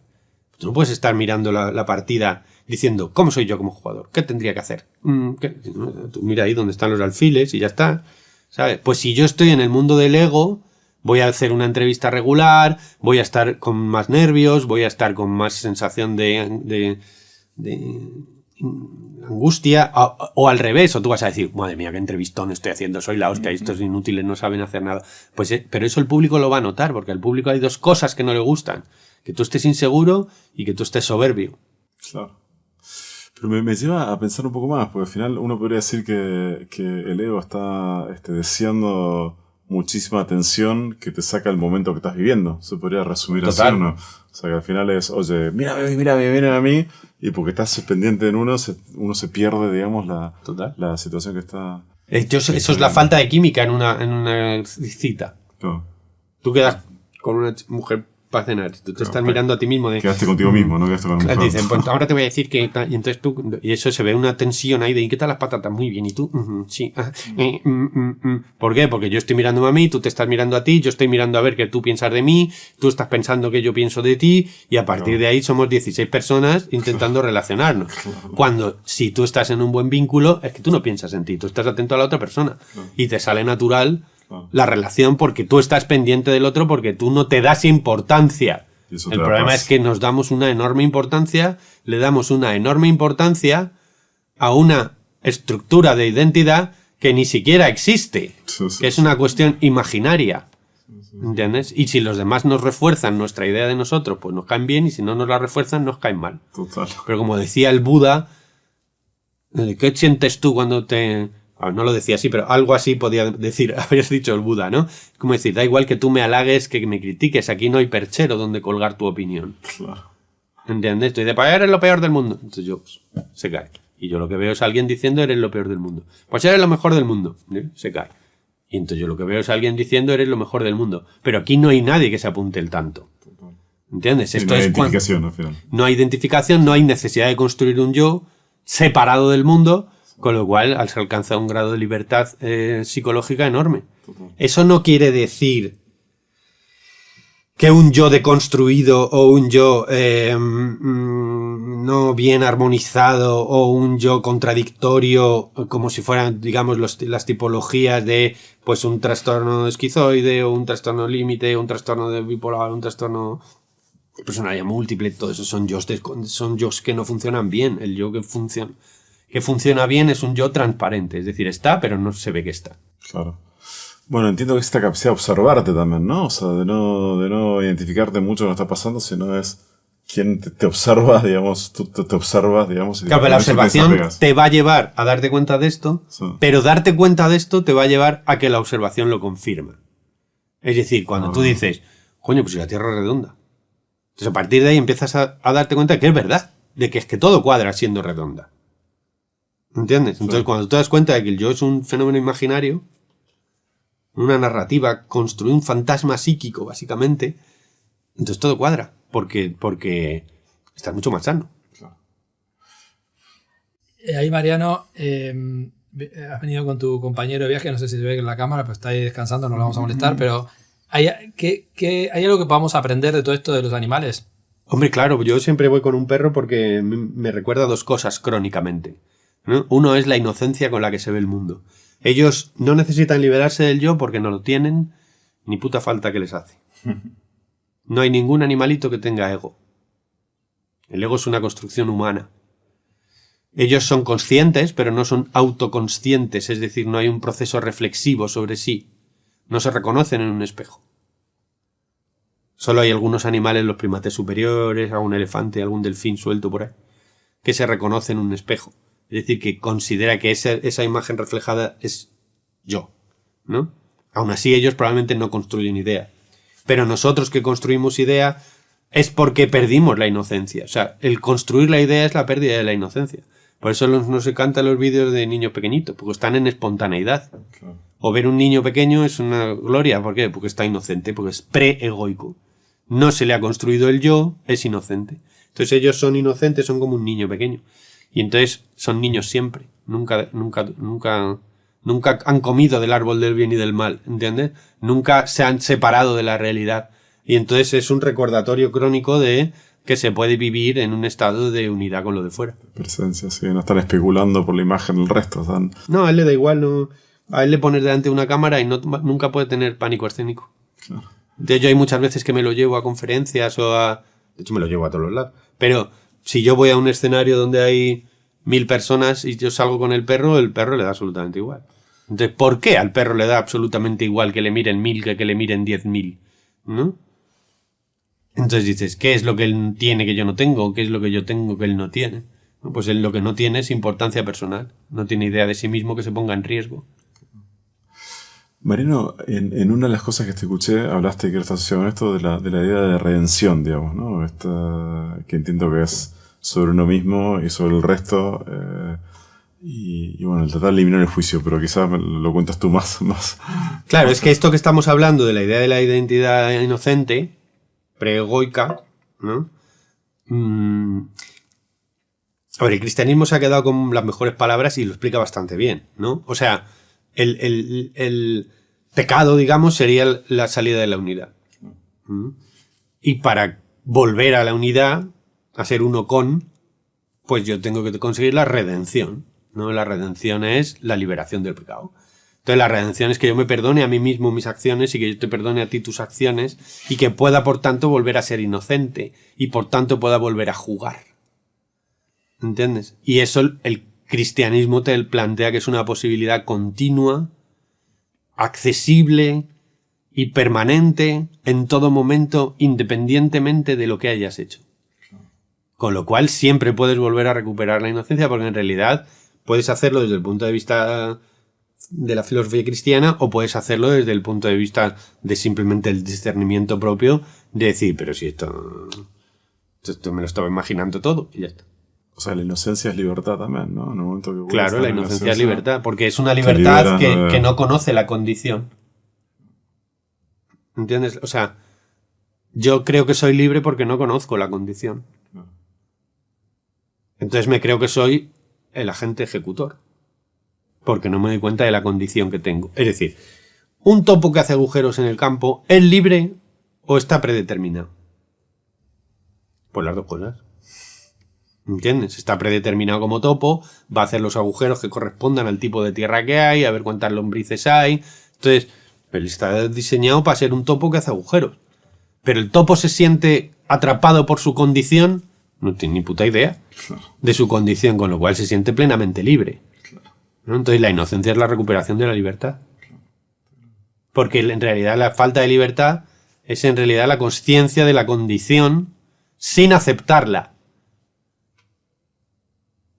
Tú no puedes estar mirando la partida diciendo, ¿cómo soy yo como jugador? ¿Qué tendría que hacer? Tú mira ahí donde están los alfiles y ya está. ¿Sabes? Pues si yo estoy en el mundo del ego, voy a hacer una entrevista regular, voy a estar con más nervios, voy a estar con más sensación de angustia, o al revés, o tú vas a decir, madre mía, qué entrevistón estoy haciendo, soy la hostia, estos inútiles no saben hacer nada. Pues, pero eso el público lo va a notar, porque al público hay 2 cosas que no le gustan, que tú estés inseguro y que tú estés soberbio.
Claro. Pero me lleva a pensar un poco más, porque al final uno podría decir que el ego está deseando muchísima atención que te saca el momento que estás viviendo. Se podría resumir así, ¿no? O sea, que al final es, oye, mírame a mí, y porque estás pendiente en uno se pierde, digamos, la situación que está...
Eso es la falta de química en una cita.
No.
Tú quedas con una mujer para cenar, tú te estás mirando a ti mismo de...
Quedaste contigo mismo, no quedaste con la mujer.
Te dicen, pues ahora te voy a decir que... Y entonces tú... Y eso se ve una tensión ahí de, ¿y qué tal las patatas? Muy bien, ¿y tú? Sí. ¿Por qué? Porque yo estoy mirándome a mí, tú te estás mirando a ti, yo estoy mirando a ver qué tú piensas de mí, tú estás pensando que yo pienso de ti, y a partir de ahí somos 16 personas intentando relacionarnos. Cuando, si tú estás en un buen vínculo, es que tú no piensas en ti, tú estás atento a la otra persona. Y te sale natural la relación porque tú estás pendiente del otro, porque tú no te das importancia. El problema es que nos damos una enorme importancia, le damos una enorme importancia a una estructura de identidad que ni siquiera existe, que es una cuestión imaginaria. ¿Entiendes? Y si los demás nos refuerzan nuestra idea de nosotros, pues nos caen bien, y si no nos la refuerzan, nos caen mal.
Total.
Pero como decía el Buda, ¿qué sientes tú cuando te... No lo decía así, pero algo así podía decir, habías dicho el Buda, ¿no? Como decir, da igual que tú me halagues, que me critiques, aquí no hay perchero donde colgar tu opinión.
Claro.
¿Entiendes? Tú dices, pues eres lo peor del mundo. Entonces yo, pues, se cae. Y yo lo que veo es alguien diciendo, eres lo peor del mundo. Pues eres lo mejor del mundo. Se cae. Y entonces yo lo que veo es alguien diciendo, eres lo mejor del mundo. Pero aquí no hay nadie que se apunte el tanto. ¿Entiendes? Esto
no hay
es
identificación, al final.
No hay identificación, no hay necesidad de construir un yo separado del mundo, con lo cual se alcanza un grado de libertad psicológica enorme. Eso no quiere decir que un yo deconstruido o un yo no bien armonizado o un yo contradictorio, como si fueran, digamos, las tipologías de pues un trastorno esquizoide o un trastorno límite, un trastorno de bipolar, un trastorno personalidad múltiple, todo eso son yos que no funcionan bien. El yo que funciona bien es un yo transparente, es decir, está, pero no se ve que está.
Claro. Bueno, entiendo que esta capacidad de observarte también, ¿no? O sea, de no identificarte mucho lo que está pasando, sino es quien te observa, digamos, tú te observas, digamos. Y
claro, pero la observación te va a llevar a darte cuenta de esto, sí. Pero darte cuenta de esto te va a llevar a que la observación lo confirma. Es decir, cuando tú dices, coño, pues si la Tierra es redonda. Entonces a partir de ahí empiezas a darte cuenta de que es verdad, de que es que todo cuadra siendo redonda. ¿Entiendes? Entonces cuando tú te das cuenta de que el yo es un fenómeno imaginario, una narrativa, construir un fantasma psíquico, básicamente, entonces todo cuadra, porque estás mucho más sano. Claro.
Ahí, Mariano, has venido con tu compañero de viaje, no sé si se ve en la cámara, pero está ahí descansando, no lo vamos a molestar, pero ¿hay algo que podamos aprender de todo esto de los animales?
Hombre, claro, yo siempre voy con un perro porque me recuerda dos cosas crónicamente, ¿no? Uno es la inocencia con la que se ve el mundo. Ellos no necesitan liberarse del yo porque no lo tienen, ni puta falta que les hace. No hay ningún animalito que tenga ego. El ego es una construcción humana. Ellos son conscientes, pero no son autoconscientes, es decir, no hay un proceso reflexivo sobre sí. No se reconocen en un espejo. Solo hay algunos animales, los primates superiores, algún elefante, algún delfín suelto por ahí, que se reconocen en un espejo. Es decir, que considera que esa imagen reflejada es yo, ¿no? Aún así, ellos probablemente no construyen idea. Pero nosotros que construimos idea es porque perdimos la inocencia. O sea, el construir la idea es la pérdida de la inocencia. Por eso nos encantan los vídeos de niños pequeñitos, porque están en espontaneidad. Claro. O ver un niño pequeño es una gloria. ¿Por qué? Porque está inocente, porque es pre-egoico. No se le ha construido el yo, es inocente. Entonces ellos son inocentes, son como un niño pequeño. Y entonces son niños siempre. Nunca han comido del árbol del bien y del mal, ¿entiendes? Nunca se han separado de la realidad. Y entonces es un recordatorio crónico de que se puede vivir en un estado de unidad con lo de fuera.
Presencia, sí. No están especulando por la imagen del resto. Están...
No, a él le da igual. No. A él le pones delante de una cámara y nunca puede tener pánico escénico. Claro. De hecho, hay muchas veces que me lo llevo a conferencias o a... De hecho, me lo llevo a todos los lados. Pero si yo voy a un escenario donde hay 1000 personas y yo salgo con el perro le da absolutamente igual. Entonces, ¿por qué al perro le da absolutamente igual que le miren 1000 que le miren 10.000? ¿No? Entonces dices, ¿qué es lo que él tiene que yo no tengo? ¿Qué es lo que yo tengo que él no tiene? Pues él lo que no tiene es importancia personal. No tiene idea de sí mismo que se ponga en riesgo.
Mariano, en una de las cosas que te escuché, hablaste, que estás asociado con esto, de la idea de redención, digamos, ¿no? Que entiendo que es sobre uno mismo y sobre el resto, y bueno, el tratar de eliminar el juicio, pero quizás lo cuentas tú más.
Claro, es que esto que estamos hablando de la idea de la identidad inocente, preegoica, ¿no? A ver, el cristianismo se ha quedado con las mejores palabras y lo explica bastante bien, ¿no? O sea, el pecado, digamos, sería la salida de la unidad. Y para volver a la unidad, a ser uno con, pues yo tengo que conseguir la redención, ¿no? La redención es la liberación del pecado. Entonces la redención es que yo me perdone a mí mismo mis acciones y que yo te perdone a ti tus acciones y que pueda, por tanto, volver a ser inocente y, por tanto, pueda volver a jugar. ¿Entiendes? Y eso el cristianismo te plantea que es una posibilidad continua, accesible y permanente en todo momento, independientemente de lo que hayas hecho. Con lo cual siempre puedes volver a recuperar la inocencia, porque en realidad puedes hacerlo desde el punto de vista de la filosofía cristiana o puedes hacerlo desde el punto de vista de simplemente el discernimiento propio de decir, pero si esto me lo estaba imaginando todo y ya está.
O sea, la inocencia es libertad también, ¿no? En un momento que
claro, la inocencia es libertad, porque es una libertad que no conoce la condición. ¿Entiendes? O sea, yo creo que soy libre porque no conozco la condición. Entonces me creo que soy el agente ejecutor, porque no me doy cuenta de la condición que tengo. Es decir, un topo que hace agujeros en el campo, ¿es libre o está predeterminado? Pues las dos cosas. ¿Entiendes? Está predeterminado como topo, va a hacer los agujeros que correspondan al tipo de tierra que hay, a ver cuántas lombrices hay. Entonces, él está diseñado para ser un topo que hace agujeros. pero el topo se siente atrapado por su condición, no tiene ni puta idea de su condición, con lo cual se siente plenamente libre. ¿No? Entonces la inocencia es la recuperación de la libertad. Porque en realidad la falta de libertad es en realidad la consciencia de la condición sin aceptarla.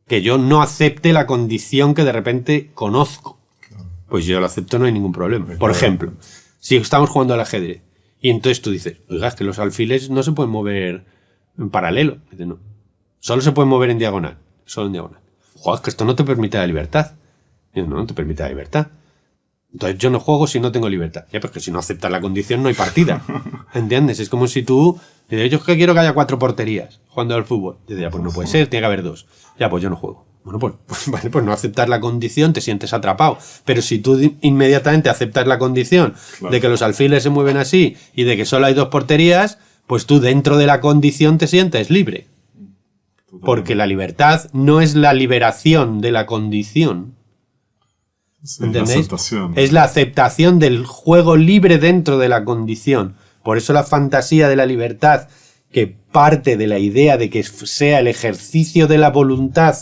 Que yo no acepte la condición que de repente conozco. Pues yo lo acepto, no hay ningún problema. Por ejemplo, si estamos jugando al ajedrez y entonces tú dices, oiga, es que los alfiles no se pueden mover en paralelo. Dices, no, solo se pueden mover en diagonal. Solo en diagonal. Joder, es que esto no te permite la libertad. Dices, no te permite la libertad. Entonces yo no juego si no tengo libertad. Ya, porque si no aceptas la condición no hay partida. ¿Entiendes? Es como si tú dices, yo es que quiero que haya 4 porterías jugando al fútbol. Dices, ya, pues no puede ser, tiene que haber 2. Ya, pues yo no juego. Bueno, pues no aceptas la condición, te sientes atrapado. Pero si tú inmediatamente aceptas la condición de que los alfiles se mueven así y de que solo hay 2 porterías, pues tú dentro de la condición te sientes libre. Porque la libertad no es la liberación de la condición.
Sí,
¿entendéis?
La
es la aceptación del juego libre dentro de la condición. Por eso la fantasía de la libertad, que parte de la idea de que sea el ejercicio de la voluntad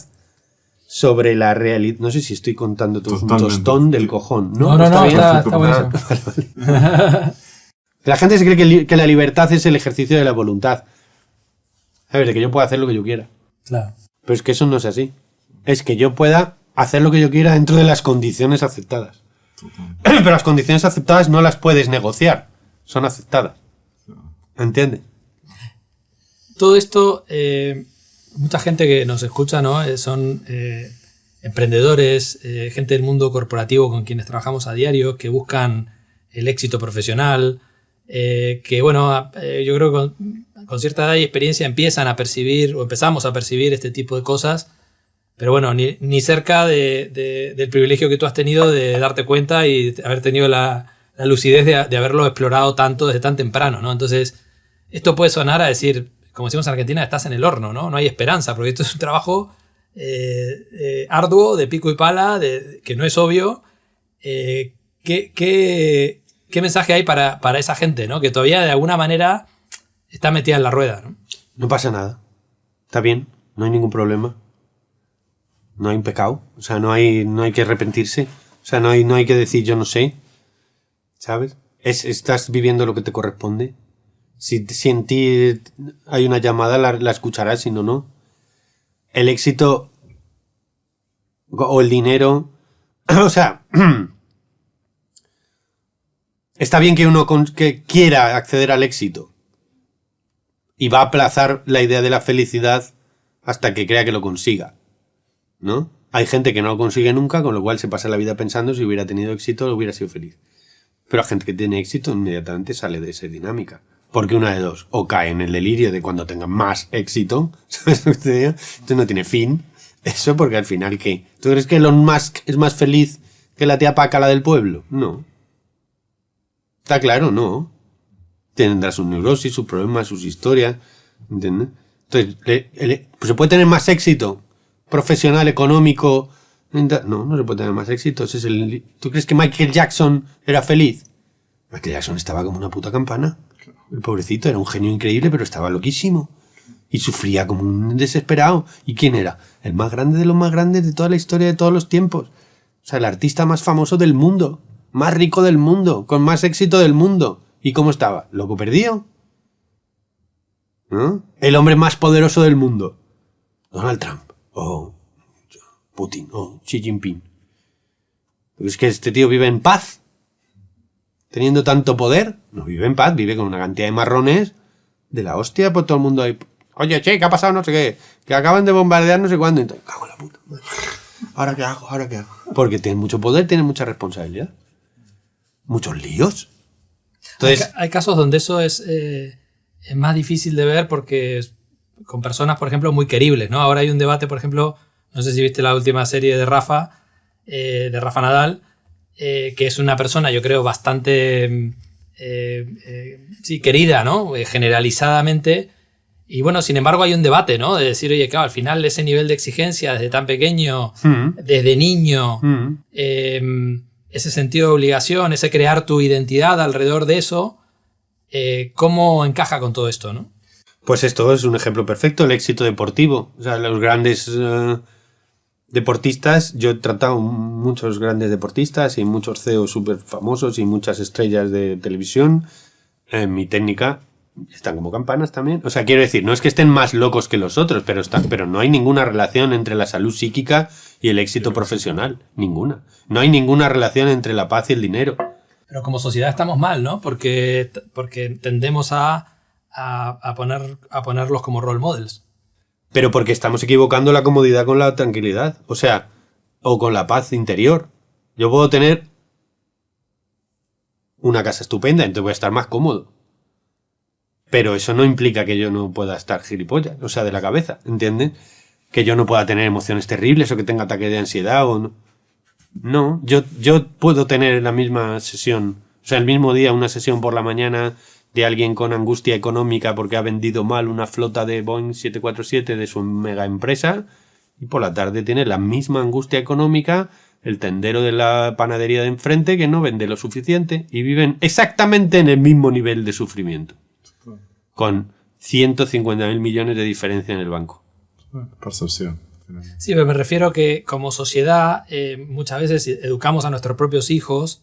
sobre la realidad. No sé si estoy contando todo un tostón del cojón. No,
está buenísimo.
La gente se cree que la libertad es el ejercicio de la voluntad. A ver, de que yo pueda hacer lo que yo quiera.
Claro.
Pero es que eso no es así. Es que yo pueda hacer lo que yo quiera dentro de las condiciones aceptadas. Pero las condiciones aceptadas no las puedes negociar. Son aceptadas. ¿Entiendes?
Todo esto, mucha gente que nos escucha, ¿no? Son emprendedores, gente del mundo corporativo con quienes trabajamos a diario, que buscan el éxito profesional, que bueno, yo creo que con cierta edad y experiencia empiezan a percibir o empezamos a percibir este tipo de cosas, pero bueno, ni cerca del privilegio que tú has tenido de darte cuenta y haber tenido la lucidez de haberlo explorado tanto desde tan temprano, ¿no? Entonces, esto puede sonar a decir, como decimos en Argentina, estás en el horno, ¿no? No hay esperanza, porque esto es un trabajo arduo, de pico y pala, que no es obvio. ¿Qué mensaje hay para esa gente, ¿no? Que todavía de alguna manera está metida en la rueda, ¿no?
No pasa nada. Está bien, no hay ningún problema. No hay un pecado. O sea, no hay que arrepentirse. O sea, no hay que decir yo no sé. ¿Sabes? Estás viviendo lo que te corresponde. Si en ti hay una llamada, la escucharás, si no, no. El éxito o el dinero... o sea... está bien que uno que quiera acceder al éxito y va a aplazar la idea de la felicidad hasta que crea que lo consiga, ¿no? Hay gente que no lo consigue nunca, con lo cual se pasa la vida pensando si hubiera tenido éxito hubiera sido feliz. Pero la gente que tiene éxito inmediatamente sale de esa dinámica. Porque una de dos, o cae en el delirio de cuando tenga más éxito, ¿sabes lo que te digo? Entonces no tiene fin. Eso porque al final, ¿qué? ¿Tú crees que Elon Musk es más feliz que la tía Paca, la del pueblo? No. Está claro, no. Tendrá sus neurosis, sus problemas, sus historias. ¿Entiendes? Entonces, pues se puede tener más éxito profesional, económico. No se puede tener más éxito. ¿Tú crees que Michael Jackson era feliz? Michael Jackson estaba como una puta campana. El pobrecito era un genio increíble, pero estaba loquísimo. Y sufría como un desesperado. ¿Y quién era? El más grande de los más grandes de toda la historia de todos los tiempos. O sea, el artista más famoso del mundo. Más rico del mundo. Con más éxito del mundo. ¿Y cómo estaba? ¿Loco perdido? ¿No? El hombre más poderoso del mundo. Donald Trump. O Putin. O Xi Jinping. ¿Es que este tío vive en paz? Teniendo tanto poder. No vive en paz. Vive con una cantidad de marrones de la hostia. Pues todo el mundo ahí... Oye, che, ¿qué ha pasado? No sé qué. Que acaban de bombardear no sé cuándo. Entonces, cago en la puta madre. ¿Ahora qué hago? ¿Ahora qué hago? Porque tienen mucho poder, tienen mucha responsabilidad. Muchos líos. Entonces,
hay casos donde eso es más difícil de ver porque con personas, por ejemplo, muy queribles, ¿no? Ahora hay un debate, por ejemplo, no sé si viste la última serie de Rafa Nadal, que es una persona, yo creo, bastante sí, querida, ¿no? Generalizadamente. Y bueno, sin embargo hay un debate, ¿no? De decir, oye, claro, al final ese nivel de exigencia desde tan pequeño, desde niño, ese sentido de obligación, ese crear tu identidad alrededor de eso, ¿Cómo encaja con todo esto, no?
Pues esto es un ejemplo perfecto, el éxito deportivo. O sea, los grandes deportistas, yo he tratado muchos grandes deportistas y muchos CEOs súper famosos y muchas estrellas de televisión. En mi técnica están como campanas también. O sea, quiero decir, no es que estén más locos que los otros, pero no hay ninguna relación entre la salud psíquica y el éxito profesional. Ninguna. No hay ninguna relación entre la paz y el dinero.
Pero como sociedad estamos mal, ¿no? Porque tendemos a ponerlos como role models.
Pero porque estamos equivocando la comodidad con la tranquilidad. O sea, o con la paz interior. Yo puedo tener una casa estupenda, entonces voy a estar más cómodo. Pero eso no implica que yo no pueda estar gilipollas, o sea, de la cabeza, ¿entiendes? Que yo no pueda tener emociones terribles o que tenga ataques de ansiedad o no. No, yo puedo tener en la misma sesión, o sea, el mismo día, una sesión por la mañana de alguien con angustia económica porque ha vendido mal una flota de Boeing 747 de su mega empresa, y por la tarde tiene la misma angustia económica el tendero de la panadería de enfrente que no vende lo suficiente, y viven exactamente en el mismo nivel de sufrimiento, con 150.000 millones de diferencia en el banco.
Percepción.
Sí, pero me refiero que como sociedad muchas veces educamos a nuestros propios hijos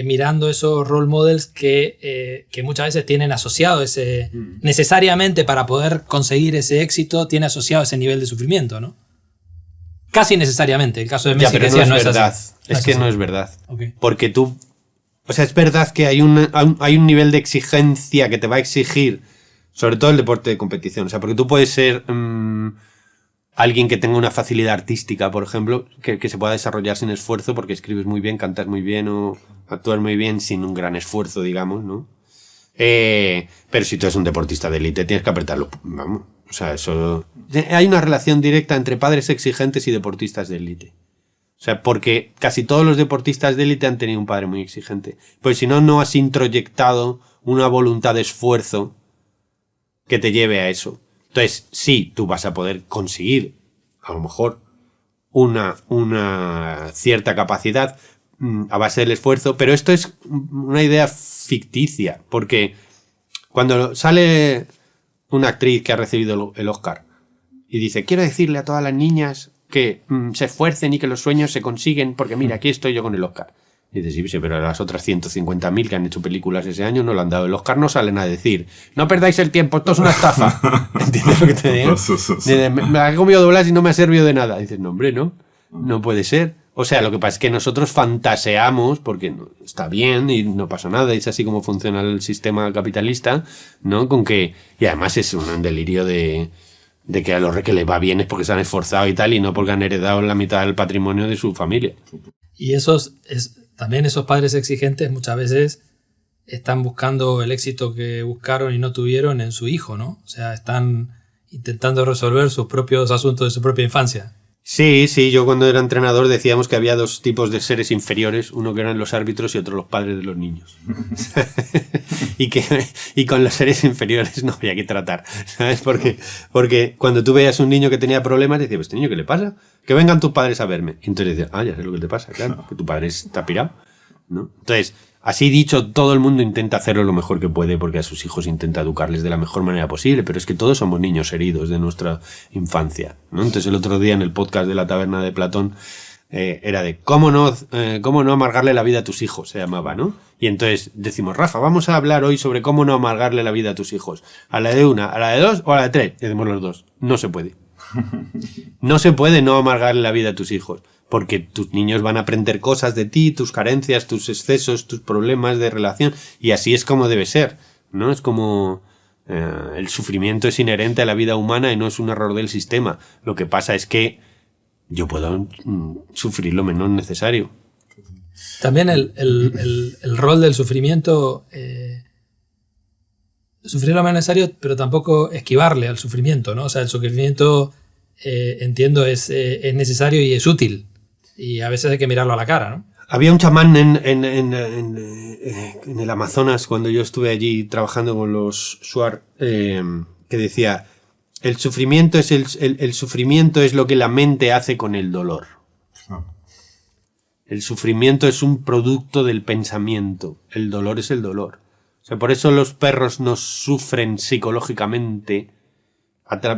mirando esos role models que muchas veces tienen asociado ese... Necesariamente para poder conseguir ese éxito tiene asociado ese nivel de sufrimiento, ¿no? Casi necesariamente. El caso de Messi,
ya, pero
que decía,
no es verdad.
así.
Es que no es verdad.
Okay.
Porque tú... O sea, es verdad que hay un nivel de exigencia que te va a exigir, sobre todo el deporte de competición. O sea, porque tú puedes ser alguien que tenga una facilidad artística, por ejemplo, que se pueda desarrollar sin esfuerzo porque escribes muy bien, cantas muy bien o actúas muy bien sin un gran esfuerzo, digamos, ¿no? Pero si tú eres un deportista de élite, tienes que apretarlo. Vamos. O sea, eso... Hay una relación directa entre padres exigentes y deportistas de élite. O sea, porque casi todos los deportistas de élite han tenido un padre muy exigente. Pues si no, no has introyectado una voluntad de esfuerzo que te lleve a eso. Entonces, sí, tú vas a poder conseguir, a lo mejor, una cierta capacidad a base del esfuerzo, pero esto es una idea ficticia, porque cuando sale una actriz que ha recibido el Oscar y dice, quiero decirle a todas las niñas que se esfuercen y que los sueños se consiguen, porque mira, aquí estoy yo con el Oscar. Y dices, sí, pero las otras 150.000 que han hecho películas ese año no le han dado el Oscar, no salen a decir, no perdáis el tiempo, esto es una estafa. ¿Entiendes lo que te digo? Me he comido doblas y no me ha servido de nada. Y dices, no, hombre, no puede ser. O sea, lo que pasa es que nosotros fantaseamos, porque está bien y no pasa nada, es así como funciona el sistema capitalista, ¿no? Con que, y además es un delirio de que a los que les va bien es porque se han esforzado y tal, y no porque han heredado la mitad del patrimonio de su familia.
Y también esos padres exigentes muchas veces están buscando el éxito que buscaron y no tuvieron en su hijo, ¿no? O sea, están intentando resolver sus propios asuntos de su propia infancia.
Sí, yo cuando era entrenador decíamos que había dos tipos de seres inferiores, uno que eran los árbitros y otro los padres de los niños. y con los seres inferiores no había que tratar, ¿sabes? Porque cuando tú veías un niño que tenía problemas, decías, ¿este niño qué le pasa? Que vengan tus padres a verme. Y entonces decías, ya sé lo que te pasa, claro, que tu padre está pirado, ¿no? Entonces, así dicho, todo el mundo intenta hacerlo lo mejor que puede porque a sus hijos intenta educarles de la mejor manera posible, pero es que todos somos niños heridos de nuestra infancia, ¿no? Entonces el otro día en el podcast de la Taberna de Platón era de cómo no amargarle la vida a tus hijos, se llamaba, ¿no? Y entonces decimos, Rafa, vamos a hablar hoy sobre cómo no amargarle la vida a tus hijos. ¿A la de una, a la de dos o a la de tres? Y decimos los dos. No se puede. No se puede no amargarle la vida a tus hijos. Porque tus niños van a aprender cosas de ti, tus carencias, tus excesos, tus problemas de relación, y así es como debe ser, ¿no? Es como el sufrimiento es inherente a la vida humana y no es un error del sistema. Lo que pasa es que yo puedo sufrir lo menos necesario.
También el rol del sufrimiento, sufrir lo menos necesario, pero tampoco esquivarle al sufrimiento, ¿no? O sea, el sufrimiento, entiendo, es necesario y es útil. Y a veces hay que mirarlo a la cara, ¿no?
Había un chamán en el Amazonas, cuando yo estuve allí trabajando con los Shuar, que decía, el sufrimiento es lo que la mente hace con el dolor. El sufrimiento es un producto del pensamiento. El dolor es el dolor. O sea, por eso los perros no sufren psicológicamente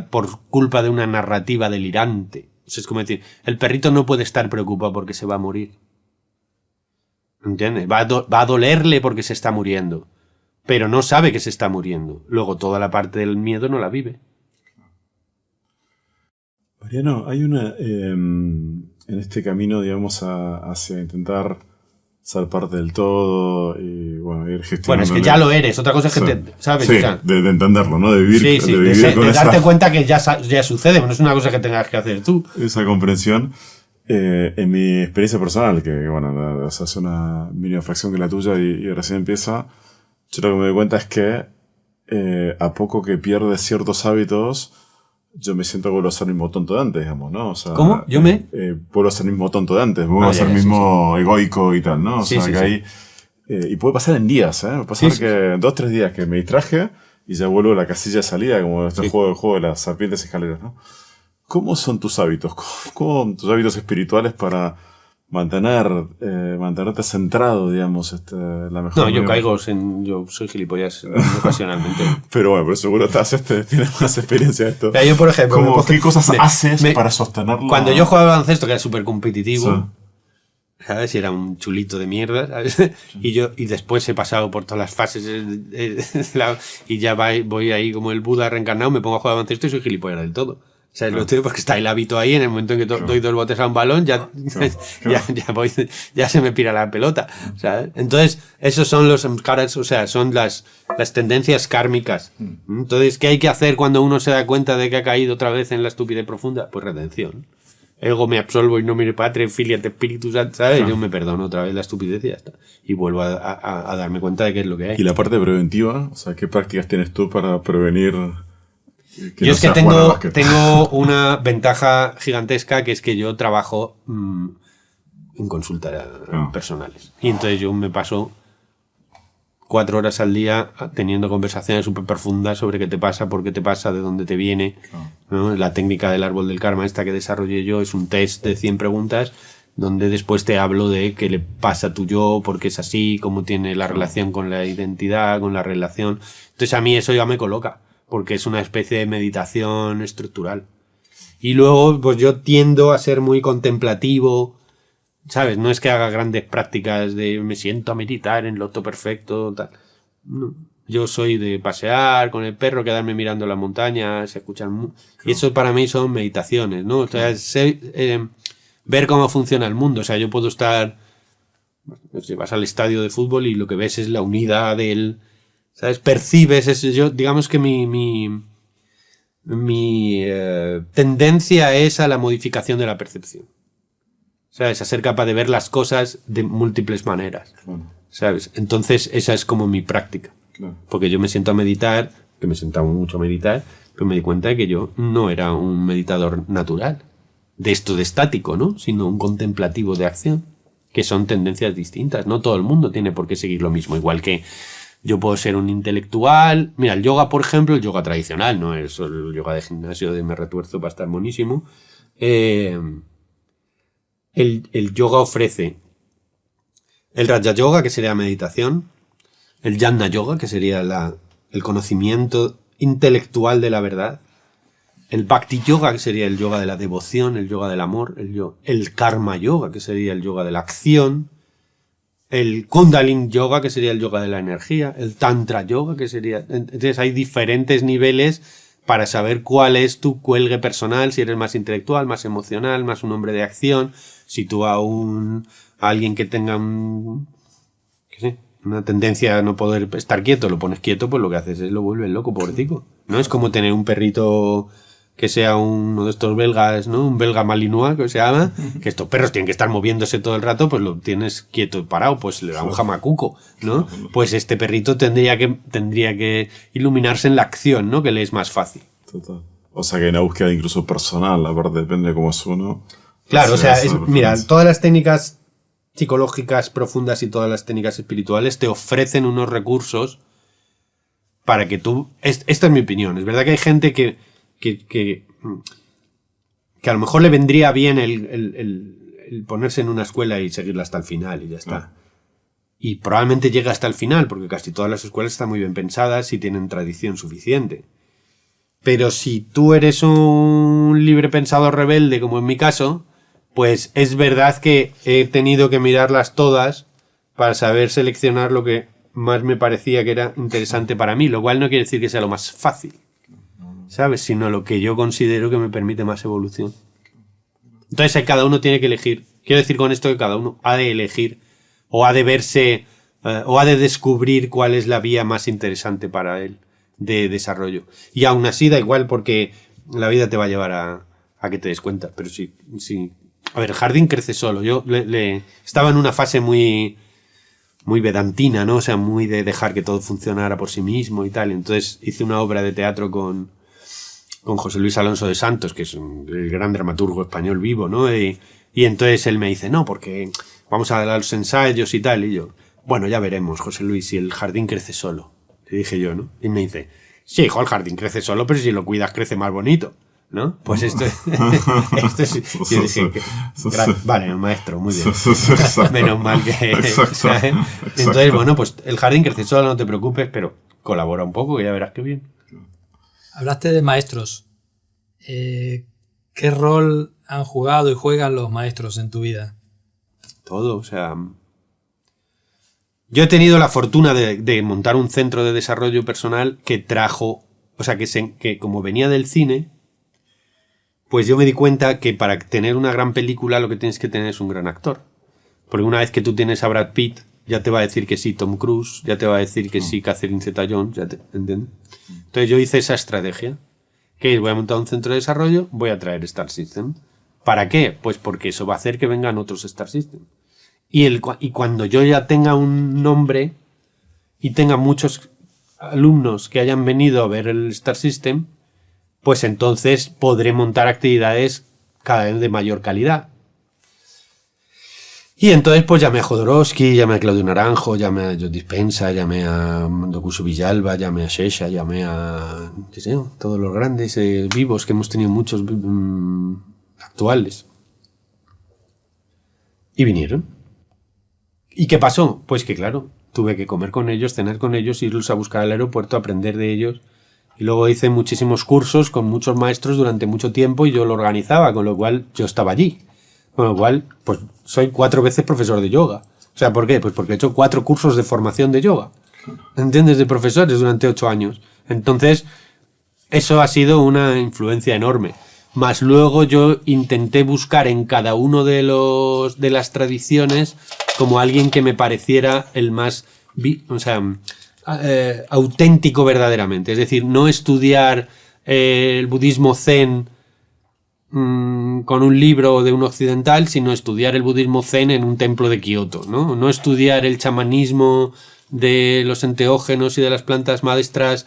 por culpa de una narrativa delirante. O sea, es como decir, el perrito no puede estar preocupado porque se va a morir. ¿Entiendes? Va a dolerle porque se está muriendo. Pero no sabe que se está muriendo. Luego toda la parte del miedo no la vive.
Mariano, hay una... en este camino, digamos, hacia intentar ser parte del todo y, bueno, ir gestionando...
Bueno, es que ya lo eres. Otra cosa es que ¿sabes?
Sí,
o sea,
de entenderlo, ¿no? De vivir,
sí,
de vivir con
de
esa,
darte cuenta que ya sucede, pero no es una cosa que tengas que hacer tú.
esa comprensión. En mi experiencia personal, que, bueno, o sea, es una mínima fracción que la tuya y recién empieza, yo lo que me doy cuenta es que a poco que pierdes ciertos hábitos, yo me siento que vuelvo a ser el mismo tonto de antes, digamos, ¿no? O sea,
¿Cómo?
vuelvo a ser el mismo tonto de antes, vuelvo a ser el mismo egoico y tal, ¿no? O sea, que ahí... y puede pasar en días, ¿eh? Puede pasar que 2 o 3 días que me distraje y ya vuelvo a la casilla de salida, como este juego de las serpientes escaleras, ¿no? ¿Cómo son tus hábitos? ¿Cómo son tus hábitos espirituales para mantenerte centrado, digamos, la mejor
No, yo
manera?
caigo yo soy gilipollas ocasionalmente.
Pero bueno, pero seguro tienes más experiencia de esto.
O sea, yo, por ejemplo...
¿Qué cosas haces para sostenerlo?
Cuando yo jugaba al baloncesto, que era súper competitivo,
Sí.
¿sabes? Y era un chulito de mierda, ¿sabes? Y después he pasado por todas las fases y ya voy ahí como el Buda reencarnado, me pongo a jugar al baloncesto y soy gilipollas del todo. O sea, lo tengo porque está el hábito ahí, en el momento en que doy 2 botes a un balón, ya se me pira la pelota, ¿sabes? Entonces, esos son son las tendencias kármicas. Entonces, ¿qué hay que hacer cuando uno se da cuenta de que ha caído otra vez en la estupidez profunda? Pues redención. Ego me absolvo y no mire patria, filia te espíritu, ¿sabes? Yo me perdono otra vez la estupidez y ya está. Y vuelvo a darme cuenta de qué es lo que hay.
¿Y la parte preventiva? O sea, ¿qué prácticas tienes tú para prevenir?
Yo es que tengo una ventaja gigantesca, que es que yo trabajo en consultas personales. Y entonces yo me paso 4 horas al día teniendo conversaciones súper profundas sobre qué te pasa, por qué te pasa, de dónde te viene. ¿No? La técnica del árbol del karma esta que desarrollé yo es un test de 100 preguntas donde después te hablo de qué le pasa a tu yo, por qué es así, cómo tiene la relación con la identidad, con la relación. Entonces a mí eso ya me coloca, porque es una especie de meditación estructural. Y luego, pues yo tiendo a ser muy contemplativo, ¿sabes? No es que haga grandes prácticas de me siento a meditar en loto perfecto, tal. No. Yo soy de pasear con el perro, quedarme mirando las montañas, escuchar... Y eso para mí son meditaciones, ¿no? O sea, ver cómo funciona el mundo. O sea, yo puedo estar... Si vas al estadio de fútbol y lo que ves es la unidad del... ¿Sabes? Percibes eso. Yo, digamos que mi tendencia es a la modificación de la percepción. ¿Sabes? A ser capaz de ver las cosas de múltiples maneras. ¿Sabes? Entonces, esa es como mi práctica. Porque yo me siento a meditar, que me sentaba mucho a meditar, pero me di cuenta de que yo no era un meditador natural, de esto de estático, ¿no? Sino un contemplativo de acción, que son tendencias distintas. No todo el mundo tiene por qué seguir lo mismo, igual que yo puedo ser un intelectual. Mira, el yoga, por ejemplo, el yoga tradicional, no es el yoga de gimnasio de me retuerzo para estar monísimo. El yoga ofrece el Raja Yoga, que sería meditación, el Jnana Yoga, que sería el conocimiento intelectual de la verdad, el Bhakti Yoga, que sería el yoga de la devoción, el yoga del amor, el Karma Yoga, que sería el yoga de la acción, el Kundalini Yoga, que sería el yoga de la energía, el Tantra Yoga, que sería... Entonces hay diferentes niveles para saber cuál es tu cuelgue personal, si eres más intelectual, más emocional, más un hombre de acción, si tú a alguien que tenga una tendencia a no poder estar quieto, lo pones quieto, pues lo que haces es lo vuelves loco, pobrecito. No es como tener un perrito que sea uno de estos belgas, ¿no? Un belga malinois, que se llama, que estos perros tienen que estar moviéndose todo el rato, pues lo tienes quieto y parado, pues le da un jamacuco, ¿no? Pues este perrito tendría que iluminarse en la acción, ¿no? Que le es más fácil.
Total. O sea que hay una búsqueda incluso personal, a ver, depende de cómo es uno.
Claro, o sea, mira, todas las técnicas psicológicas profundas y todas las técnicas espirituales te ofrecen unos recursos para que tú... Esta es mi opinión. Es verdad que hay gente que a lo mejor le vendría bien el ponerse en una escuela y seguirla hasta el final y ya está. y probablemente llegue hasta el final, porque casi todas las escuelas están muy bien pensadas y tienen tradición suficiente. Pero si tú eres un libre pensador rebelde, como en mi caso, pues es verdad que he tenido que mirarlas todas para saber seleccionar lo que más me parecía que era interesante para mí, lo cual no quiere decir que sea lo más fácil, ¿sabes? Sino lo que yo considero que me permite más evolución. Entonces cada uno tiene que elegir. Quiero decir con esto que cada uno ha de elegir o ha de verse o ha de descubrir cuál es la vía más interesante para él de desarrollo. Y aún así da igual porque la vida te va a llevar a que te des cuenta. Pero sí. A ver, el jardín crece solo. Yo estaba en una fase muy vedantina, ¿no? O sea, muy de dejar que todo funcionara por sí mismo y tal. Entonces hice una obra de teatro con José Luis Alonso de Santos, que es el gran dramaturgo español vivo, ¿no? Y entonces él me dice, no, porque vamos a dar los ensayos y tal. Y yo, bueno, ya veremos, José Luis, si el jardín crece solo. Le dije yo, ¿no? Y me dice, sí, hijo, el jardín crece solo, pero si lo cuidas crece más bonito, ¿no? Pues esto es... yo dije, vale, maestro, muy bien. Menos mal que... ¿sabes? Entonces, bueno, pues el jardín crece solo, no te preocupes, pero colabora un poco, que ya verás qué bien.
Hablaste de maestros. ¿Qué rol han jugado y juegan los maestros en tu vida?
Todo, o sea... Yo he tenido la fortuna de montar un centro de desarrollo personal que trajo... O sea, que como venía del cine, pues yo me di cuenta que para tener una gran película lo que tienes que tener es un gran actor. Porque una vez que tú tienes a Brad Pitt, ya te va a decir que sí Tom Cruise, ya te va a decir que sí Catherine Zeta-Jones, ¿entiendes? Entonces yo hice esa estrategia, que es, voy a montar un centro de desarrollo, voy a traer Star System. ¿Para qué? Pues porque eso va a hacer que vengan otros Star System. Y cuando yo ya tenga un nombre y tenga muchos alumnos que hayan venido a ver el Star System, pues entonces podré montar actividades cada vez de mayor calidad. Y entonces pues llamé a Jodorowsky, llamé a Claudio Naranjo, llamé a Joe Dispenza, llamé a Dokusu Villalba, llamé a Shesha, llamé a... qué sé yo, todos los grandes vivos, que hemos tenido muchos actuales. Y vinieron. ¿Y qué pasó? Pues que claro, tuve que comer con ellos, cenar con ellos, irlos a buscar al aeropuerto, aprender de ellos. Y luego hice muchísimos cursos con muchos maestros durante mucho tiempo y yo lo organizaba, con lo cual yo estaba allí. Con lo cual, pues soy 4 veces profesor de yoga. O sea, ¿por qué? Pues porque he hecho 4 cursos de formación de yoga. ¿Entiendes? De profesores durante 8 años. Entonces, eso ha sido una influencia enorme. Más luego yo intenté buscar en cada uno de las tradiciones como alguien que me pareciera el más auténtico verdaderamente. Es decir, no estudiar el budismo zen con un libro de un occidental, sino estudiar el budismo zen en un templo de Kioto, ¿no? No estudiar el chamanismo de los enteógenos y de las plantas maestras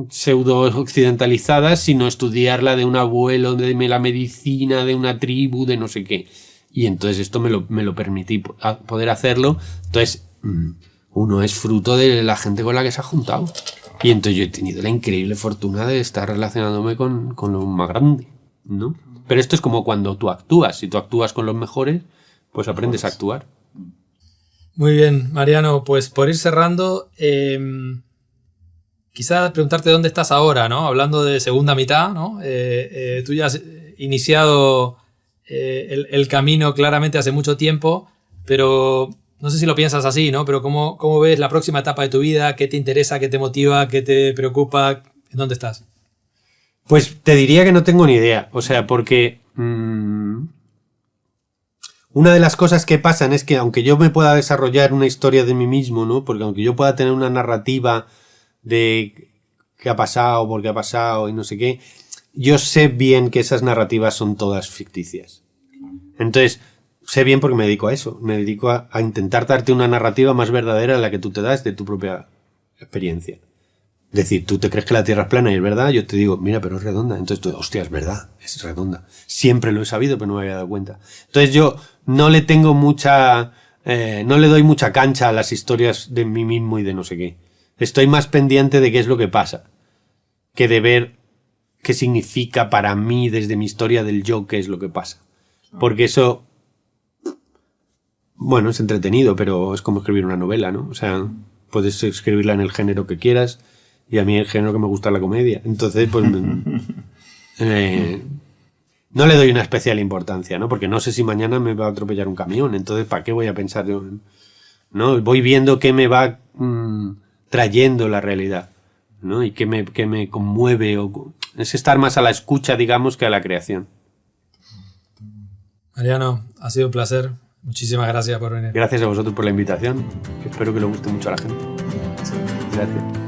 pseudo occidentalizadas, sino estudiarla de un abuelo, de la medicina, de una tribu, de no sé qué. Y entonces esto me lo permití poder hacerlo. Entonces uno es fruto de la gente con la que se ha juntado. Y entonces yo he tenido la increíble fortuna de estar relacionándome con lo más grande, ¿no? Pero esto es como cuando tú actúas. Si tú actúas con los mejores, pues aprendes a actuar.
Muy bien, Mariano. Pues por ir cerrando, quizás preguntarte dónde estás ahora, ¿no? Hablando de segunda mitad, ¿no? Tú ya has iniciado el camino claramente hace mucho tiempo, pero no sé si lo piensas así, ¿no? Pero ¿cómo ves la próxima etapa de tu vida? ¿Qué te interesa? ¿Qué te motiva? ¿Qué te preocupa? ¿En dónde estás?
Pues te diría que no tengo ni idea. O sea, porque una de las cosas que pasan es que aunque yo me pueda desarrollar una historia de mí mismo, ¿no? Porque aunque yo pueda tener una narrativa de qué ha pasado, por qué ha pasado y no sé qué, yo sé bien que esas narrativas son todas ficticias. Entonces, sé bien porque me dedico a eso. Me dedico a intentar darte una narrativa más verdadera a la que tú te das de tu propia experiencia. Es decir, tú te crees que la Tierra es plana y es verdad, yo te digo, mira, pero es redonda. Entonces tú, hostia, es verdad, es redonda. Siempre lo he sabido, pero no me había dado cuenta. Entonces yo no le tengo no le doy mucha cancha a las historias de mí mismo y de no sé qué. Estoy más pendiente de qué es lo que pasa que de ver qué significa para mí desde mi historia del yo qué es lo que pasa. Porque eso bueno, es entretenido, pero es como escribir una novela, ¿no? O sea, puedes escribirla en el género que quieras y a mí el género que me gusta es la comedia. Entonces, pues no le doy una especial importancia, ¿no? Porque no sé si mañana me va a atropellar un camión, entonces ¿para qué voy a pensar yo? ¿No? Voy viendo qué me va trayendo la realidad, ¿no? Y qué me conmueve. Es estar más a la escucha, digamos, que a la creación.
Mariano, ha sido un placer. Muchísimas gracias por venir.
Gracias a vosotros por la invitación. Espero que le guste mucho a la gente. Gracias.